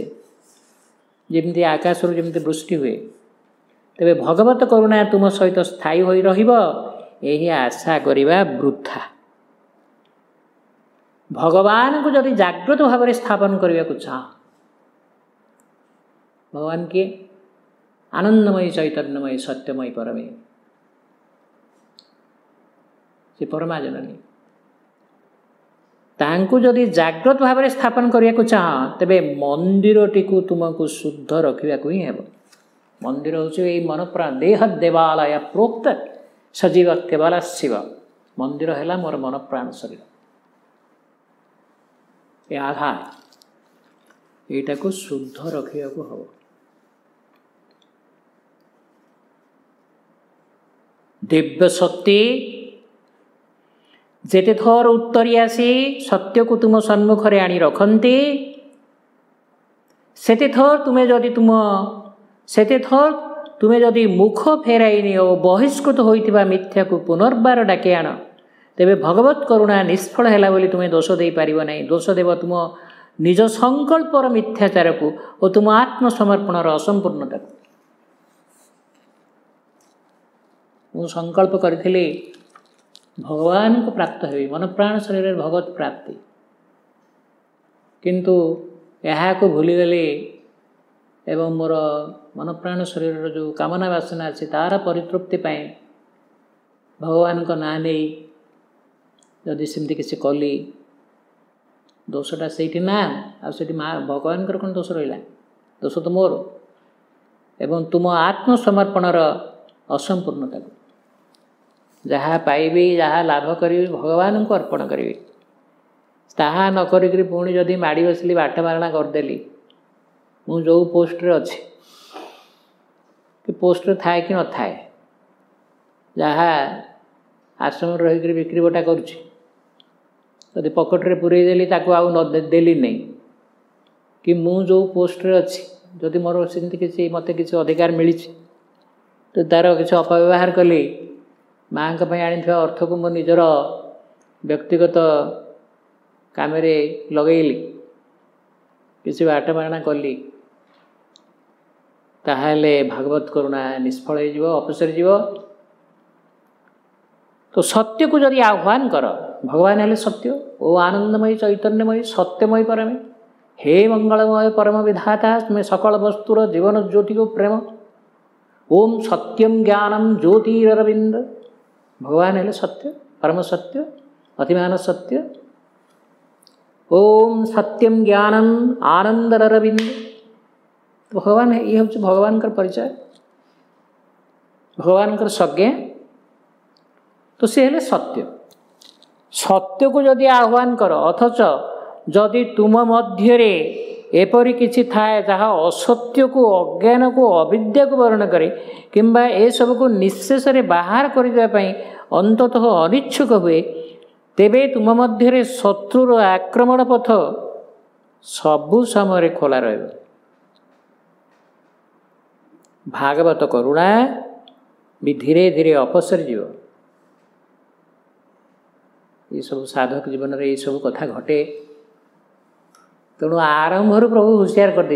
ଯେମିତି ଆକାଶରୁ ଯେମିତି ବୃଷ୍ଟି ହୁଏ ତେବେ ଭଗବତ କରୁଣା ତୁମ ସହିତ ସ୍ଥାୟୀ ହୋଇ ରହିବ ଏହି ଆଶା କରିବା ବୃଥା। ଭଗବାନଙ୍କୁ ଯଦି ଜାଗ୍ରତ ଭାବରେ ସ୍ଥାପନ କରିବାକୁ ଚାହ ଭଗବାନ କିଏ ଆନନ୍ଦମୟୀ ଚୈତନ୍ୟମୟୀ ସତ୍ୟମୟୀ ପରମେୟ ସେ ପରମା ଜନନୀ ତାଙ୍କୁ ଯଦି ଜାଗ୍ରତ ଭାବରେ ସ୍ଥାପନ କରିବାକୁ ଚାହ ତେବେ ମନ୍ଦିରଟିକୁ ତୁମକୁ ଶୁଦ୍ଧ ରଖିବାକୁ ହିଁ ହେବ। ମନ୍ଦିର ହେଉଛି ଏଇ ମନପ୍ରାଣ ଦେହ ଦେବାଳୟ ପ୍ରୋକ୍ତ ସଜୀବ କେବଳ ଶିବ ମନ୍ଦିର ହେଲା ମୋର ମନପ୍ରାଣ ଶରୀର ଏ ଆଧାର ଏଇଟାକୁ ଶୁଦ୍ଧ ରଖିବାକୁ ହେବ। ଦିବ୍ୟ ଶକ୍ତି ଯେତେ ଥର ଉତ୍ତରି ଆସି ସତ୍ୟକୁ ତୁମ ସମ୍ମୁଖରେ ଆଣି ରଖନ୍ତି ସେତେ ଥର ତୁମେ ଯଦି ମୁଖ ଫେରାଇ ନିଅ ଓ ବହିଷ୍କୃତ ହୋଇଥିବା ମିଥ୍ୟାକୁ ପୁନର୍ବାର ଡାକି ଆଣ ତେବେ ଭଗବତ କରୁଣା ନିଷ୍ଫଳ ହେଲା ବୋଲି ତୁମେ ଦୋଷ ଦେଇପାରିବ ନାହିଁ। ଦୋଷ ଦେବ ତୁମ ନିଜ ସଂକଳ୍ପର ମିଥ୍ୟାଚାରକୁ ଓ ତୁମ ଆତ୍ମସମର୍ପଣର ଅସମ୍ପୂର୍ଣ୍ଣତାକୁ। ମୁଁ ସଂକଳ୍ପ କରିଥିଲି भगवान को प्राप्त हेबी मन प्राण शरीर भगवत प्राप्ति किंतु यहाँ को भूलीगली एवं मोर मन प्राण शरीर जो कामना वासना अच्छी तार परितृप्ति भगवान को ना नहीं जदि सेमती किसी कली दोषटा से ना आठ भगवान कौन दोष रहा दोष तो मोर एवं तुम आत्मसमर्पणर असंपूर्णता जहाँ पाइबी जहाँ लाभ करी भगवान को अर्पण करी ताहा न करी पुणी जदि माड़ी बसली बाट मारणा करदेली मु जो पोस्ट रे अच्छी कि पोस्ट रे थाए कि न थाए जहाँ आश्रम रहीकि बिक्री बटा करुँची जदि पकेट रे पुरई देली ताको आउ न देली नहीं कि मु जो पोस्ट रे अच्छी जदि मोर सेमती किसी मते किसी अधिकार मिली तो तार किसी अपव्यवहार कली माँ आनी अर्थ को मो निजर व्यक्तिगत काम लगेली किसी बाट मारणा कली ताहले भागवत करुणा निष्फल हो अपसरी जीव तो सत्य को जदि आह्वान कर भगवान हेले सत्य ओ आनंदमयी चैतन्यमयी सत्यमयी परमे हे मंगलमय परम विधाता तुम्हें सकल वस्तुर जीवन ज्योति को प्रेम ओम सत्यम ज्ञानम ज्योतिरविंद भगवान हेले सत्य परम सत्य अतिमान सत्य ओम सत्यम ज्ञानम आनंदरविंद भगवान ये हूँ भगवान का परिचय भगवान का संज्ञा तो सी हेले सत्य सत्य को जदि आह्वान कर अथच जदि तुम मध्य एपरी किछि थाए जहाँ असत्य को अज्ञान को अविद्या को वर्ण करे किंबा ए सब को निशेष बाहर करने अंततः अनिच्छुक हुए तेबे तुम मध्य शत्रुर आक्रमण पथ सबु समय खोला रह भागवत करुणा भी धीरे धीरे अपसरी जीव ये सब साधक जीवन में ये सब कथा घटे तेणु आरंभ प्रभु हुशियार कर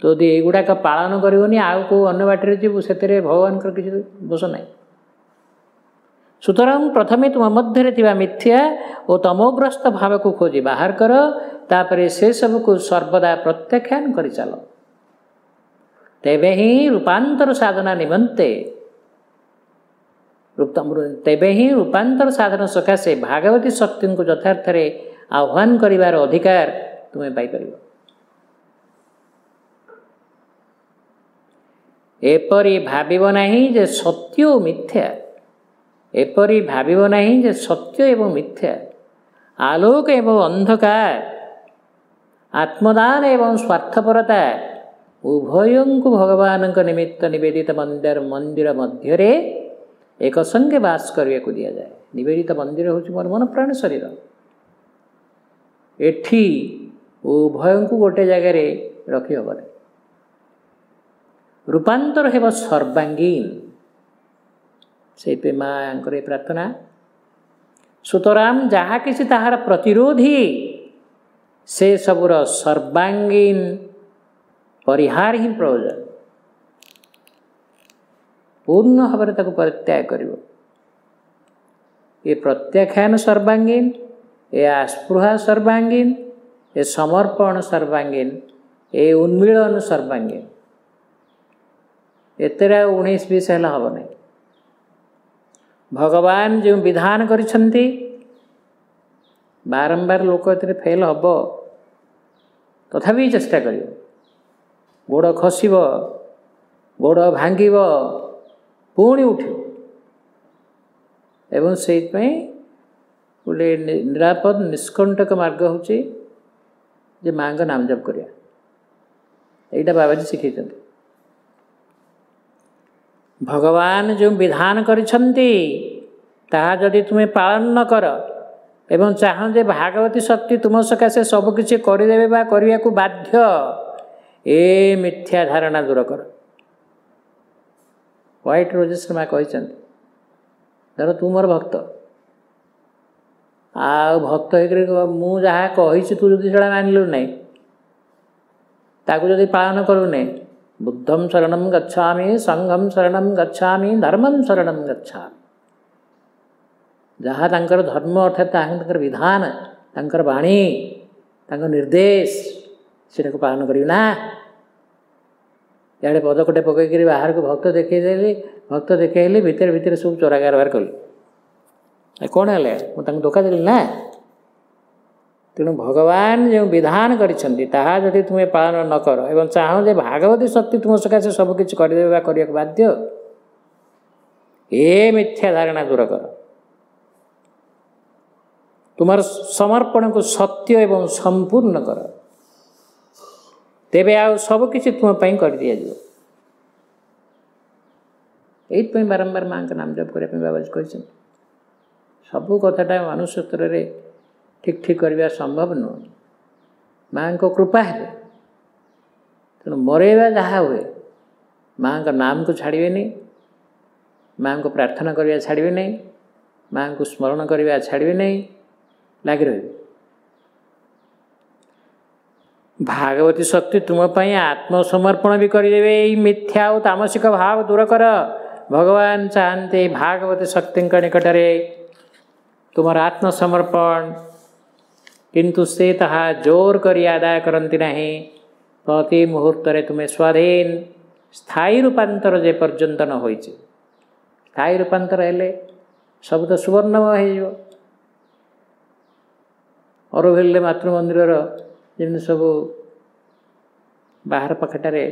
तो यदि युवाक पालन करनी आउ को अन्य बाटर जीवु से भगवान किसी दोष ना सुतरां प्रथमे तुम मध्य मिथ्या और तमोग्रस्त भाव को खोजी बाहर कर तापर से सब को सर्वदा प्रत्याख्यान कर चल तेबे ही रूपांतर साधना निमंते तेबे ही रूपांतर साधन सकाशे भागवती शक्ति को यथार्थ आह्वान करिवार अधिकार तुम्हें पाइपर एपरी भाविब नहीं जे सत्य और मिथ्या एपरी भाविब नहीं जे सत्य एवं मिथ्या आलोक एवं अंधकार आत्मदान एवं स्वार्थपरता उभयों को भगवान निमित्त निवेदित मंदिर मध्य एक संगे बास करने को दिया जाए निवेदित मंदिर हूँ मोर मन प्राण शरीर एठी उभय को गोटे जगार रखी हम रूपांतर हेब सर्वांगीन से माँ प्रार्थना सुतरां जहाँ किसी ताहार प्रतिरोधी से सबुर सर्वांगीन परिहार ही प्रयोजन पूर्ण भाव परित्याग कर प्रत्याख्यान सर्वांगीन ए आस्पृहा सर्वांगीन ए समर्पण सर्वांगीन ए उन्मीलन सर्वांगीन एतरा 19-20 हेला हम नहीं भगवान जो विधान करिछंती बारंबार लोक ए फेल हम तथापि चेष्टा कर गोड़ खसब गोड़ भांग पुणी उठ एवं से गोटे निरापद निष्कंटक मार्ग हूँ जे माँ का नाम जप करिया एटा बाबाजी शिखई भगवान जो विधान करिछंती ताहा जदि तुम्हें पालन न कर एवं चाह जे भागवती शक्ति तुम सकाशे सबकिछि करदेबे बा करिया को बाध्य ए मिथ्या धारणा दूर कर व्हाइट रोजेस माँ कहते धर तू मोर भक्त आ भक्त मु जहाँ कही तू जदि से मानलु नहीं ताकू जदि पालन करू नहीं बुद्धं शरणं गच्छामि, संघं शरणं गच्छामि, धर्मं शरणं गच्छामि। जहाँ तांकर धर्म अर्थात तांकर विधान, तांकर वाणी, तांकर निर्देश सेटा को पालन करी ना। इे पदकटे पकईक बाहर को भक्त देखली, भक्त देखली भितर भितर सब चोरा कारबार कली। कौन है मुझे धोखा देली ना। तेणु भगवान जो विधान करिसेंती ताहा जदि तुम्हें पालन न कर एवं चाहो जे भागवती शक्ति तुम सकाशे सबकिछ करदेबा करिया बाध्य, ए मिथ्या धारणा दूर कर। तुम्हार समर्पण को सत्य एवं संपूर्ण कर, तेबे आउ सबकिछि तुम पई कर दिया जो। एइपई बारंबार माँ का नाम जप करने बाबाजी कहते सबू कथाटा मनुष्य स्तर में ठीक ठीक करवा संभव नुह। माँ को कृपा है तेणु मरेवा जहाँ हुए माँ का नाम को छाड़िए नहीं, माँ को प्रार्थना करवा छाड़िए नहीं, माँ को स्मरण करवा छाड़िए नहीं, लगी रही। भागवती शक्ति तुम्हें आत्मसमर्पण भी करदेवे। मिथ्या और तामसिक भाव दूर कर। भगवान चाहते भागवती शक्ति निकटरे तुम आत्मसमर्पण, किंतु से ताहा जोर करी आदाय करती नहीं। प्रति मुहूर्त तुम्हें स्वाधीन स्थायी रूपांतर जे पर्यंत न हो। स्थायी रूपांतर हेले सब तो सुवर्णमय हो। अरविल मातृमंदिर जमी सब बाहर पाखटारे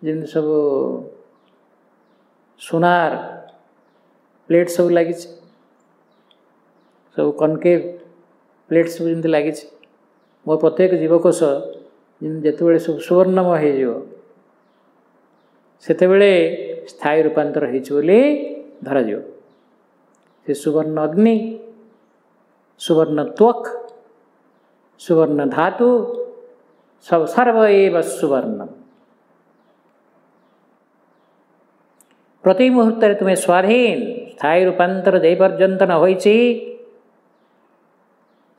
जमी सब सोनार प्लेट सब लगी, सब कनकेव प्लेट सब जमी लगी। मोर प्रत्येक जीवकोश जिते सब सुवर्णमय हो सेतेबेले स्थायी रूपांतर होली धरा। से सुवर्ण अग्नि, सुवर्ण त्वक, सुवर्ण धातु सब सर्वैव सुवर्ण। प्रति मुहूर्त तुम्हें स्वाधीन स्थायी रूपांतर जे पर्यंत न होइछि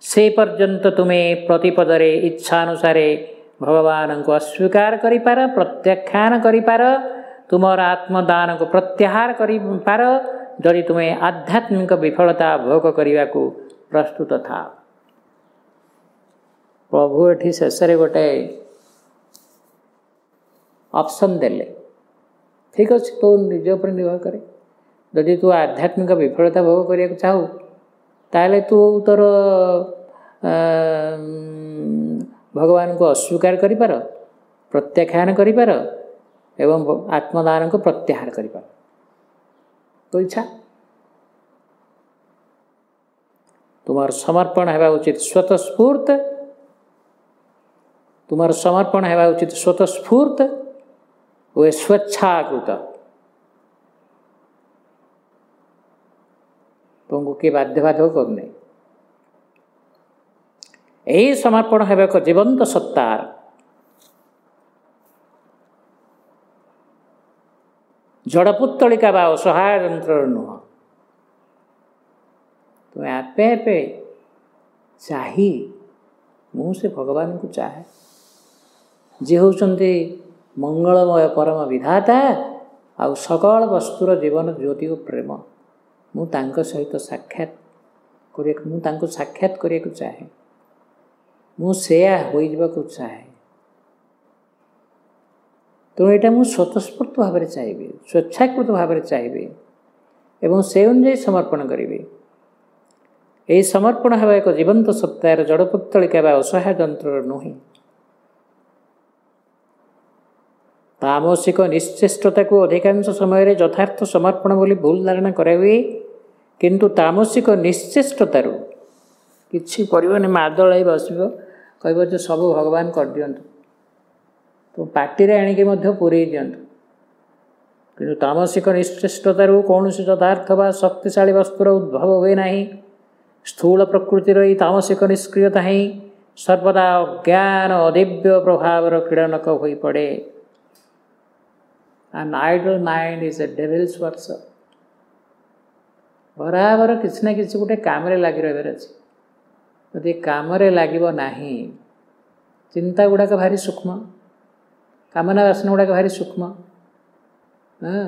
से पर्यंत तुम्हें प्रतिपदरे इच्छानुसारे भगवान को अस्वीकार करिपार, प्रत्याख्यान करिपार, तुमर आत्मदान को प्रत्याहार करिपार जदि तुम्हें आध्यात्मिक विफलता भोग करने को प्रस्तुत था। प्रभु एठी शेष गोटे ऑप्शन देले, ठीक अच्छे तो निज उपर निर्भर करे। जदि तू आध्यात्मिक विफलता भोग करने को चाहू ताले तू तोर भगवान को अस्वीकार करिपार, प्रत्याख्यान करिपार एवं आत्मदान को प्रत्याहार करिपार। तो इच्छा तुम्हार समर्पण हेबा उचित स्वतःस्फूर्त, तुम्हार समर्पण हेबा उचित स्वतःस्फूर्त वे स्वेच्छाकृत। तुमको किए बाध्यबाधक करने यही समर्पण हेबा एक जीवंत सत्तार जड़पुत्तलिका बा असहाय यंत्र नुह। तुम्हें आपे आपे चाही मुझे भगवान को चाहे जे होचंती मंगलमय परम विधाता आउ सकल वस्तुर जीवन ज्योति और प्रेम मु तांको सहित साक्षात करिया को चाहे, मु सेया होई जबा को चाहे। तो यहाँ मुझे स्वतःस्फूर्त भाव में चाहिए, स्वेच्छाकृत भाव में चाहिए एवं से अनुजाई समर्पण करी। यही समर्पण है एक जीवंत सत्तार जड़पुत्तलिका बा असहाय यंत्र नुहे। तामसिक निश्चेष्टता को अधिकांश समय यथार्थ समर्पण बोली भूल धारणा कराए, किंतु तामसिक निश्चेष्टतार किसी करनी मादल बस कह सब भगवान कर दियंतु, तो पार्टी आणिकी पूरे दिंतु। कि तामसिक निश्चेष्टतार कौन से यथार्थ व शक्तिशाली वस्तुर उद्भव हुए ना। स्थूल प्रकृतिर ही तामसिक निष्क्रियता ही सर्वदा ज्ञान अदिव्य प्रभाव क्रीड़नक हो पड़े। An idle mind is a devil's workshop। बराबर किसी ना किसी गोटे काम लगी रही अच्छे, यदि काम लगे ना चिंता गुड़ाक भारी सूक्ष्म। କାମନା ବାସନା ଗୁଡ଼ାକ ଭାରି ସୂକ୍ଷ୍ମ। ହଁ,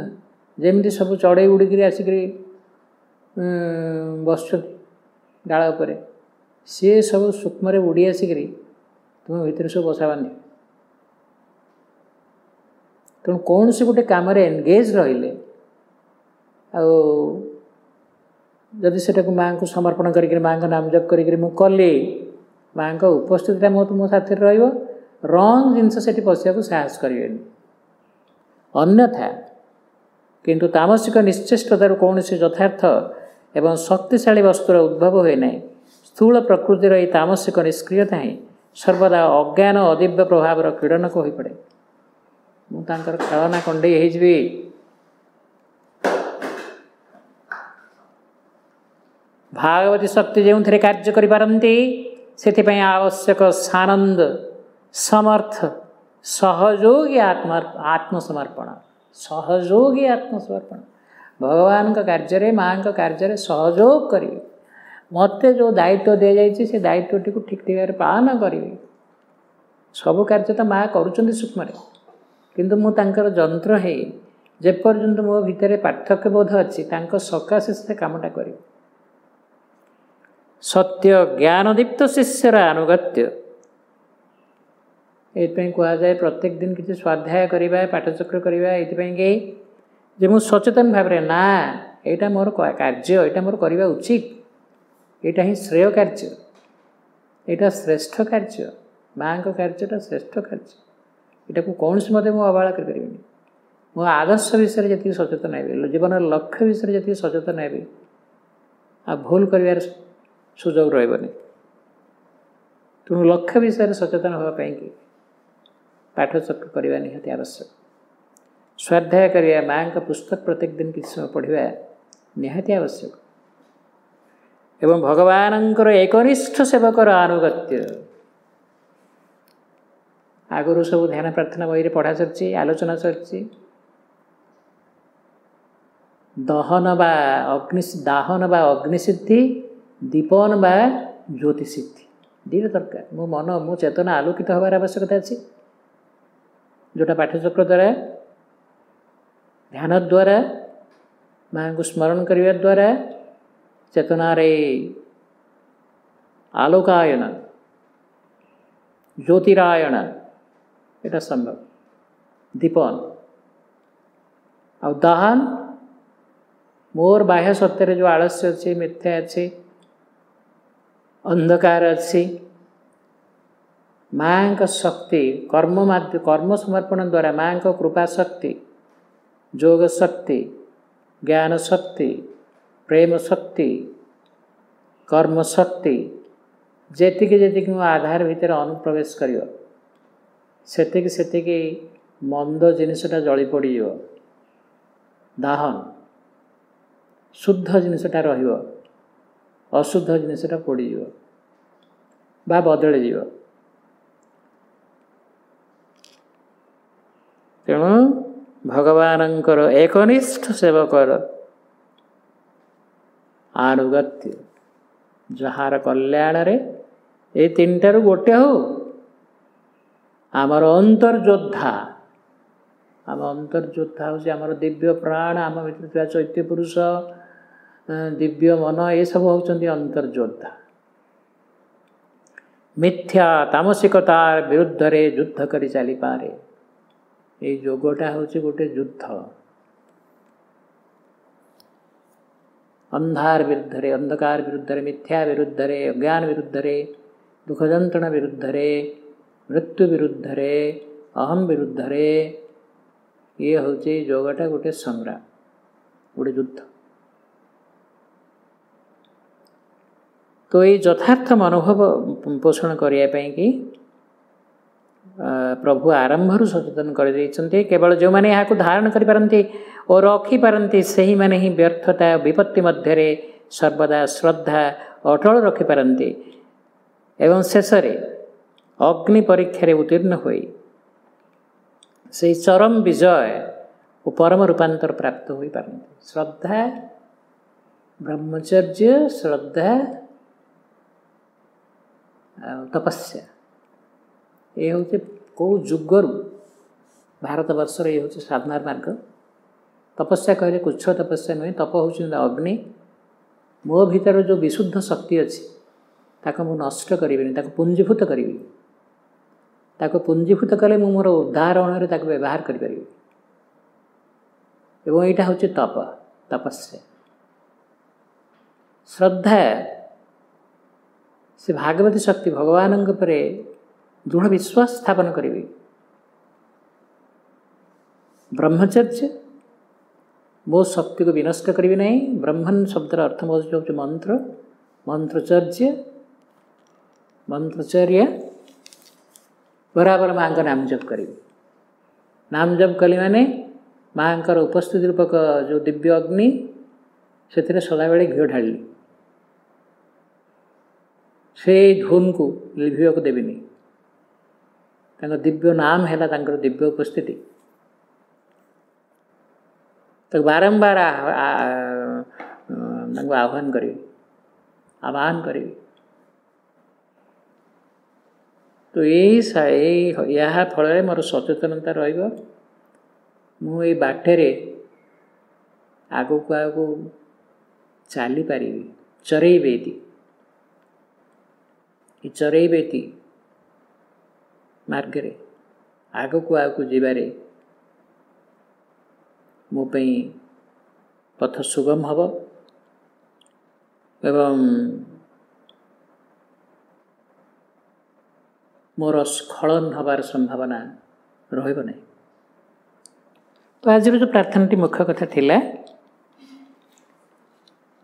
ଯେମିତି ସବୁ ଚଢ଼େଇ ଉଡ଼ିକିରି ଆସିକିରି ବସୁଛନ୍ତି ଡାଳ ଉପରେ, ସିଏ ସବୁ ସୂକ୍ଷ୍ମରେ ଉଡ଼ି ଆସିକିରି ତୁମ ଭିତରେ ସବୁ ବସା ବାନ୍ଧି। ତେଣୁ କୌଣସି ଗୋଟେ କାମରେ ଏନଗେଜ୍ ରହିଲେ ଆଉ ଯଦି ସେଟାକୁ ମାଆଙ୍କୁ ସମର୍ପଣ କରିକିରି ମାଆଙ୍କ ନାମ ଜପ କରିକିରି ମୁଁ କଲି, ମାଆଙ୍କ ଉପସ୍ଥିତିଟା ମୋ ସାଥିରେ ରହିବ, ରଙ୍ଗ ଜିନିଷ ସେଠି ପଶିବାକୁ ସାହସ କରିବେନି। ଅନ୍ୟଥା କିନ୍ତୁ ତାମସିକ ନିଶ୍ଚେଷ୍ଟତାରୁ କୌଣସି ଯଥାର୍ଥ ଏବଂ ଶକ୍ତିଶାଳୀ ବସ୍ତୁର ଉଦ୍ଭବ ହୁଏ ନାହିଁ। ସ୍ଥୂଳ ପ୍ରକୃତିର ଏହି ତାମସିକ ନିଷ୍କ୍ରିୟତା ହିଁ ସର୍ବଦା ଅଜ୍ଞାନ ଅଦିବ୍ୟ ପ୍ରଭାବର କ୍ରୀଡ଼ନକ ହୋଇପଡ଼େ। ମୁଁ ତାଙ୍କର ଖେଳନା କଣ୍ଡେଇ ହେଇଯିବି। ଭାଗବତୀ ଶକ୍ତି ଯେଉଁଥିରେ କାର୍ଯ୍ୟ କରିପାରନ୍ତି ସେଥିପାଇଁ ଆବଶ୍ୟକ ସାନନ୍ଦ ସମର୍ଥ ସହଯୋଗୀ ଆତ୍ମସମର୍ପଣ। ସହଯୋଗୀ ଆତ୍ମସମର୍ପଣ, ଭଗବାନଙ୍କ କାର୍ଯ୍ୟରେ ମାଆଙ୍କ କାର୍ଯ୍ୟରେ ସହଯୋଗ କରିବି। ମୋତେ ଯେଉଁ ଦାୟିତ୍ୱ ଦିଆଯାଇଛି ସେ ଦାୟିତ୍ୱଟିକୁ ଠିକ୍ ଠିକ୍ରେ ପାଳନ କରିବି। ସବୁ କାର୍ଯ୍ୟ ତ ମାଆ କରୁଛନ୍ତି ସୂକ୍ଷ୍ମରେ, କିନ୍ତୁ ମୁଁ ତାଙ୍କର ଯନ୍ତ୍ର ହେଇ ଯେପର୍ଯ୍ୟନ୍ତ ମୋ ଭିତରେ ପାର୍ଥକ୍ୟ ବୋଧ ଅଛି ତାଙ୍କ ସକାଶେ ସେ କାମଟା କରିବି। ସତ୍ୟ ଜ୍ଞାନଦୀପ୍ତ ଶିଷ୍ୟର ଆନୁଗତ୍ୟ। ଏଇଥିପାଇଁ କୁହାଯାଏ ପ୍ରତ୍ୟେକ ଦିନ କିଛି ସ୍ୱାଧ୍ୟାୟ କରିବା, ପାଠଚକ୍ର କରିବା, ଏଇଥିପାଇଁକି ଯେ ମୁଁ ସଚେତନ ଭାବରେ ନା ଏଇଟା ମୋର କାର୍ଯ୍ୟ, ଏଇଟା ମୋର କରିବା ଉଚିତ, ଏଇଟା ହିଁ ଶ୍ରେୟ କାର୍ଯ୍ୟ, ଏଇଟା ଶ୍ରେଷ୍ଠ କାର୍ଯ୍ୟ, ମାଆଙ୍କ କାର୍ଯ୍ୟଟା ଶ୍ରେଷ୍ଠ କାର୍ଯ୍ୟ, ଏଇଟାକୁ କୌଣସି ମତେ ମୁଁ ଅବହେଳା କରିପାରିବିନି। ମୋ ଆଦର୍ଶ ବିଷୟରେ ଯେତିକି ସଚେତନ ହେବି, ଜୀବନର ଲକ୍ଷ୍ୟ ବିଷୟରେ ଯେତିକି ସଚେତନ ହେବି, ଆଉ ଭୁଲ କରିବାର ସୁଯୋଗ ରହିବନି। ତେଣୁ ଲକ୍ଷ୍ୟ ବିଷୟରେ ସଚେତନ ହେବା ପାଇଁକି ପାଠଚକ୍ର କରିବା ନିହାତି ଆବଶ୍ୟକ। ସ୍ୱାଧ୍ୟାୟ କରିବା, ମାଆଙ୍କ ପୁସ୍ତକ ପ୍ରତ୍ୟେକ ଦିନ କିଛି ସମୟ ପଢ଼ିବା ନିହାତି ଆବଶ୍ୟକ। ଏବଂ ଭଗବାନଙ୍କର ଏକନିଷ୍ଠ ସେବକର ଆନୁଗତ୍ୟ। ଆଗରୁ ସବୁ ଧ୍ୟାନ ପ୍ରାର୍ଥନା ବହିରେ ପଢ଼ା ସରିଛି, ଆଲୋଚନା ସରିଛି। ଦାହନ ବା ଅଗ୍ନିସିଦ୍ଧି, ଦୀପନ ବା ଜ୍ୟୋତିସିଦ୍ଧି, ଦୁଇଟା ଦରକାର। ମୋ ଚେତନା ଆଲୋକିତ ହେବାର ଆବଶ୍ୟକତା ଅଛି, ଯେଉଁଟା ପାଠଚକ୍ର ଦ୍ୱାରା, ଧ୍ୟାନ ଦ୍ୱାରା, ମାଆଙ୍କୁ ସ୍ମରଣ କରିବା ଦ୍ୱାରା ଚେତନାରେ ଆଲୋକାୟନ, ଜ୍ୟୋତିରାୟଣ, এটা সম্ভব। ଦୀପନ ଆଉ ଦାହନ, ମୋର ବାହ୍ୟ ସତ୍ୟରେ ଯେଉଁ ଆଳସ୍ୟ ଅଛି, ମିଥ୍ୟା ଅଛି, ଅନ୍ଧକାର ଅଛି, ମାଆଙ୍କ ଶକ୍ତି କର୍ମ ସମର୍ପଣ ଦ୍ୱାରା ମାଆଙ୍କ କୃପା ଶକ୍ତି, ଯୋଗ ଶକ୍ତି, ଜ୍ଞାନ ଶକ୍ତି, ପ୍ରେମ ଶକ୍ତି, କର୍ମ ଶକ୍ତି ଯେତିକି ଯେତିକି ମୋ ଆଧାର ଭିତରେ ଅନୁପ୍ରବେଶ କରିବ ସେତିକି ମନ୍ଦ ଜିନିଷଟା ଜଳି ପଡ଼ିଯିବ। ଦାହନ, ଶୁଦ୍ଧ ଜିନିଷଟା ରହିବ, ଅଶୁଦ୍ଧ ଜିନିଷଟା ପୋଡ଼ିଯିବ ବା ବଦଳିଯିବ। ତେଣୁ ଭଗବାନଙ୍କର ଏକନିଷ୍ଠ ସେବକର ଆନୁଗତ୍ୟ, ଯାହାର କଲ୍ୟାଣରେ ଏଇ ତିନିଟାରୁ ଗୋଟେ ହଉ। ଆମର ଅନ୍ତର୍ଯୋଦ୍ଧା, ଆମ ଅନ୍ତର୍ଯୋଦ୍ଧା ହେଉଛି ଆମର ଦିବ୍ୟ ପ୍ରାଣ, ଆମ ଭିତରେ ଥିବା ଚୈତ୍ୟ ପୁରୁଷ, ଦିବ୍ୟ ମନ, ଏସବୁ ହେଉଛନ୍ତି ଅନ୍ତର୍ଯୋଦ୍ଧା। ମିଥ୍ୟା ତାମସିକତା ବିରୁଦ୍ଧରେ ଯୁଦ୍ଧ କରି ଚାଲିପାରେ। ଏଇ ଯୋଗଟା ହେଉଛି ଗୋଟେ ଯୁଦ୍ଧ। ଅନ୍ଧାର ବିରୁଦ୍ଧରେ, ଅନ୍ଧକାର ବିରୁଦ୍ଧରେ, ମିଥ୍ୟା ବିରୁଦ୍ଧରେ, ଅଜ୍ଞାନ ବିରୁଦ୍ଧରେ, ଦୁଃଖ ଯନ୍ତ୍ରଣା ବିରୁଦ୍ଧରେ, ମୃତ୍ୟୁ ବିରୁଦ୍ଧରେ, ଅହମ ବିରୁଦ୍ଧରେ, ଇଏ ହେଉଛି ଯୋଗଟା ଗୋଟେ ସଂଗ୍ରାମ, ଗୋଟେ ଯୁଦ୍ଧ। ତ ଏଇ ଯଥାର୍ଥ ମନୋଭାବ ପୋଷଣ କରିବା ପାଇଁକି ପ୍ରଭୁ ଆରମ୍ଭରୁ ସଚେତନ କରିଦେଇଛନ୍ତି। କେବଳ ଯେଉଁମାନେ ଏହାକୁ ଧାରଣ କରିପାରନ୍ତି ଓ ରଖିପାରନ୍ତି ସେହିମାନେ ହିଁ ବ୍ୟର୍ଥତା ବିପତ୍ତି ମଧ୍ୟରେ ସର୍ବଦା ଶ୍ରଦ୍ଧା ଅଟଳ ରଖିପାରନ୍ତି ଏବଂ ଶେଷରେ ଅଗ୍ନି ପରୀକ୍ଷାରେ ଉତ୍ତୀର୍ଣ୍ଣ ହୋଇ ସେହି ଚରମ ବିଜୟ ଓ ପରମ ରୂପାନ୍ତର ପ୍ରାପ୍ତ ହୋଇପାରନ୍ତି। ଶ୍ରଦ୍ଧା, ବ୍ରହ୍ମଚର୍ଯ୍ୟ, ଶ୍ରଦ୍ଧା ଆଉ ତପସ୍ୟା, ଏ ହେଉଛି କେଉଁ ଯୁଗରୁ ଭାରତବର୍ଷର ଇଏ ହେଉଛି ସାଧନାର ମାର୍ଗ। ତପସ୍ୟା କହିଲେ କୁଚ୍ଛ ତପସ୍ୟା ନୁହେଁ, ତପ ହେଉଛନ୍ତି ଅଗ୍ନି। ମୋ ଭିତରେ ଯେଉଁ ବିଶୁଦ୍ଧ ଶକ୍ତି ଅଛି ତାକୁ ମୁଁ ନଷ୍ଟ କରିବିନି, ତାକୁ ପୁଞ୍ଜୀଭୂତ କରିବି। ତାକୁ ପୁଞ୍ଜୀଭୂତ କଲେ ମୁଁ ମୋର ଉଦାହରଣରେ ତାକୁ ବ୍ୟବହାର କରିପାରିବି। ଏବଂ ଏଇଟା ହେଉଛି ତପସ୍ୟା। ଶ୍ରଦ୍ଧା, ସେ ଭାଗବତୀ ଶକ୍ତି ଭଗବାନଙ୍କ ଉପରେ ଦୃଢ଼ ବିଶ୍ୱାସ ସ୍ଥାପନ କରିବି। ବ୍ରହ୍ମଚର୍ଯ୍ୟ, ମୋ ଶକ୍ତିକୁ ବିନଷ୍ଟ କରିବି ନାହିଁ। ବ୍ରହ୍ମନ୍ ଶବ୍ଦର ଅର୍ଥ ହେଉଛି ମନ୍ତ୍ର, ମନ୍ତ୍ରଚର୍ଯ୍ୟ ବରାବର ମାଆଙ୍କ ନାମ ଜପ କରିବି। ନାମ ଜପ କଲି ମାନେ ମାଆଙ୍କର ଉପସ୍ଥିତି ରୂପକ ଯେଉଁ ଦିବ୍ୟ ଅଗ୍ନି, ସେଥିରେ ସଦାବେଳେ ଘିଅ ଢାଳିଲି। ସେଇ ଧୂନକୁ ଲିଭିବାକୁ ଦେବିନି। ତାଙ୍କ ଦିବ୍ୟ ନାମ ହେଲା ତାଙ୍କର ଦିବ୍ୟ ଉପସ୍ଥିତି। ତାକୁ ବାରମ୍ବାର ତାଙ୍କୁ ଆହ୍ୱାନ କରିବି। ତ ଏହା ଫଳରେ ମୋର ସଚେତନତା ରହିବ। ମୁଁ ଏଇ ବାଟରେ ଆଗକୁ ଚାଲିପାରିବି। ଚରେଇବେତି ମାର୍ଗରେ ଆଗକୁ ଯିବାରେ ମୋ ପାଇଁ ପଥ ସୁଗମ ହେବ ଏବଂ ମୋର ସ୍ଖଳନ ହେବାର ସମ୍ଭାବନା ରହିବ ନାହିଁ। ତ ଆଜିର ଯେଉଁ ପ୍ରାର୍ଥନାଟି ମୁଖ୍ୟ କଥା ଥିଲା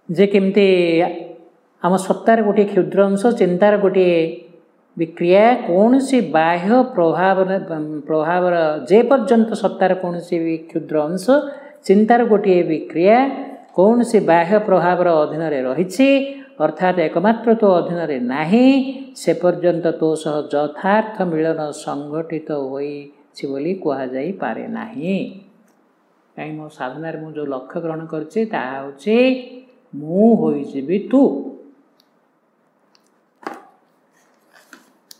ଯେ କେମିତି ଆମ ସତ୍ତାର ଗୋଟିଏ କ୍ଷୁଦ୍ର ଅଂଶ, ଚିନ୍ତାର ଗୋଟିଏ ବିକ୍ରିୟା, କୌଣସି ବାହ୍ୟ ପ୍ରଭାବର ଯେପର୍ଯ୍ୟନ୍ତ ସତ୍ତାର କୌଣସି ବି କ୍ଷୁଦ୍ର ଅଂଶ, ଚିନ୍ତାର ଗୋଟିଏ ବିକ୍ରିୟା କୌଣସି ବାହ୍ୟ ପ୍ରଭାବର ଅଧୀନରେ ରହିଛି, ଅର୍ଥାତ୍ ଏକମାତ୍ର ତୋ ଅଧୀନରେ ନାହିଁ, ସେ ପର୍ଯ୍ୟନ୍ତ ତୋ ସହ ଯଥାର୍ଥ ମିଳନ ସଂଗଠିତ ହୋଇଛି ବୋଲି କୁହାଯାଇପାରେ ନାହିଁ। କାହିଁକି ମୋ ସାଧନାରେ ମୁଁ ଯେଉଁ ଲକ୍ଷ୍ୟ ଗ୍ରହଣ କରିଛି ତାହା ହେଉଛି ମୁଁ ହୋଇଯିବି ତୁ।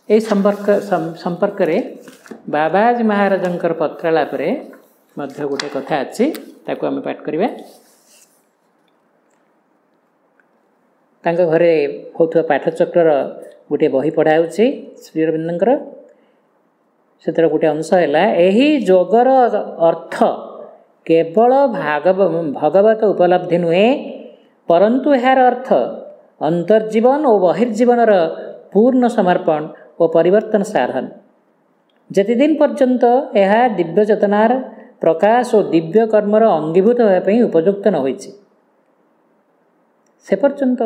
ଏହି ସମ୍ପର୍କରେ ବାବାଜୀ ମହାରାଜଙ୍କର ପତ୍ରାଳାପରେ ମଧ୍ୟ ଗୋଟିଏ କଥା ଅଛି, ତାକୁ ଆମେ ପାଠ କରିବା। ତାଙ୍କ ଘରେ ହେଉଥିବା ପାଠଚକ୍ରର ଗୋଟିଏ ବହି ପଢ଼ା ହେଉଛି ଶ୍ରୀ ଅରବିନ୍ଦଙ୍କର। ସେଥିରେ ଗୋଟିଏ ଅଂଶ ହେଲା, ଏହି ଯୋଗର ଅର୍ଥ କେବଳ ଭଗବତ ଉପଲବ୍ଧି ନୁହେଁ, ପରନ୍ତୁ ଏହାର ଅର୍ଥ ଅନ୍ତର୍ଜୀବନ ଓ ବହିର୍ଜୀବନର ପୂର୍ଣ୍ଣ ସମର୍ପଣ ଓ ପରିବର୍ତ୍ତନ ସାଧନ। ଯେତେଦିନ ପର୍ଯ୍ୟନ୍ତ ଏହା ଦିବ୍ୟ ଚେତନାର ପ୍ରକାଶ ଓ ଦିବ୍ୟ କର୍ମର ଅଙ୍ଗୀଭୂତ ହେବା ପାଇଁ ଉପଯୁକ୍ତ ନ ହୋଇଛି, ସେ ପର୍ଯ୍ୟନ୍ତ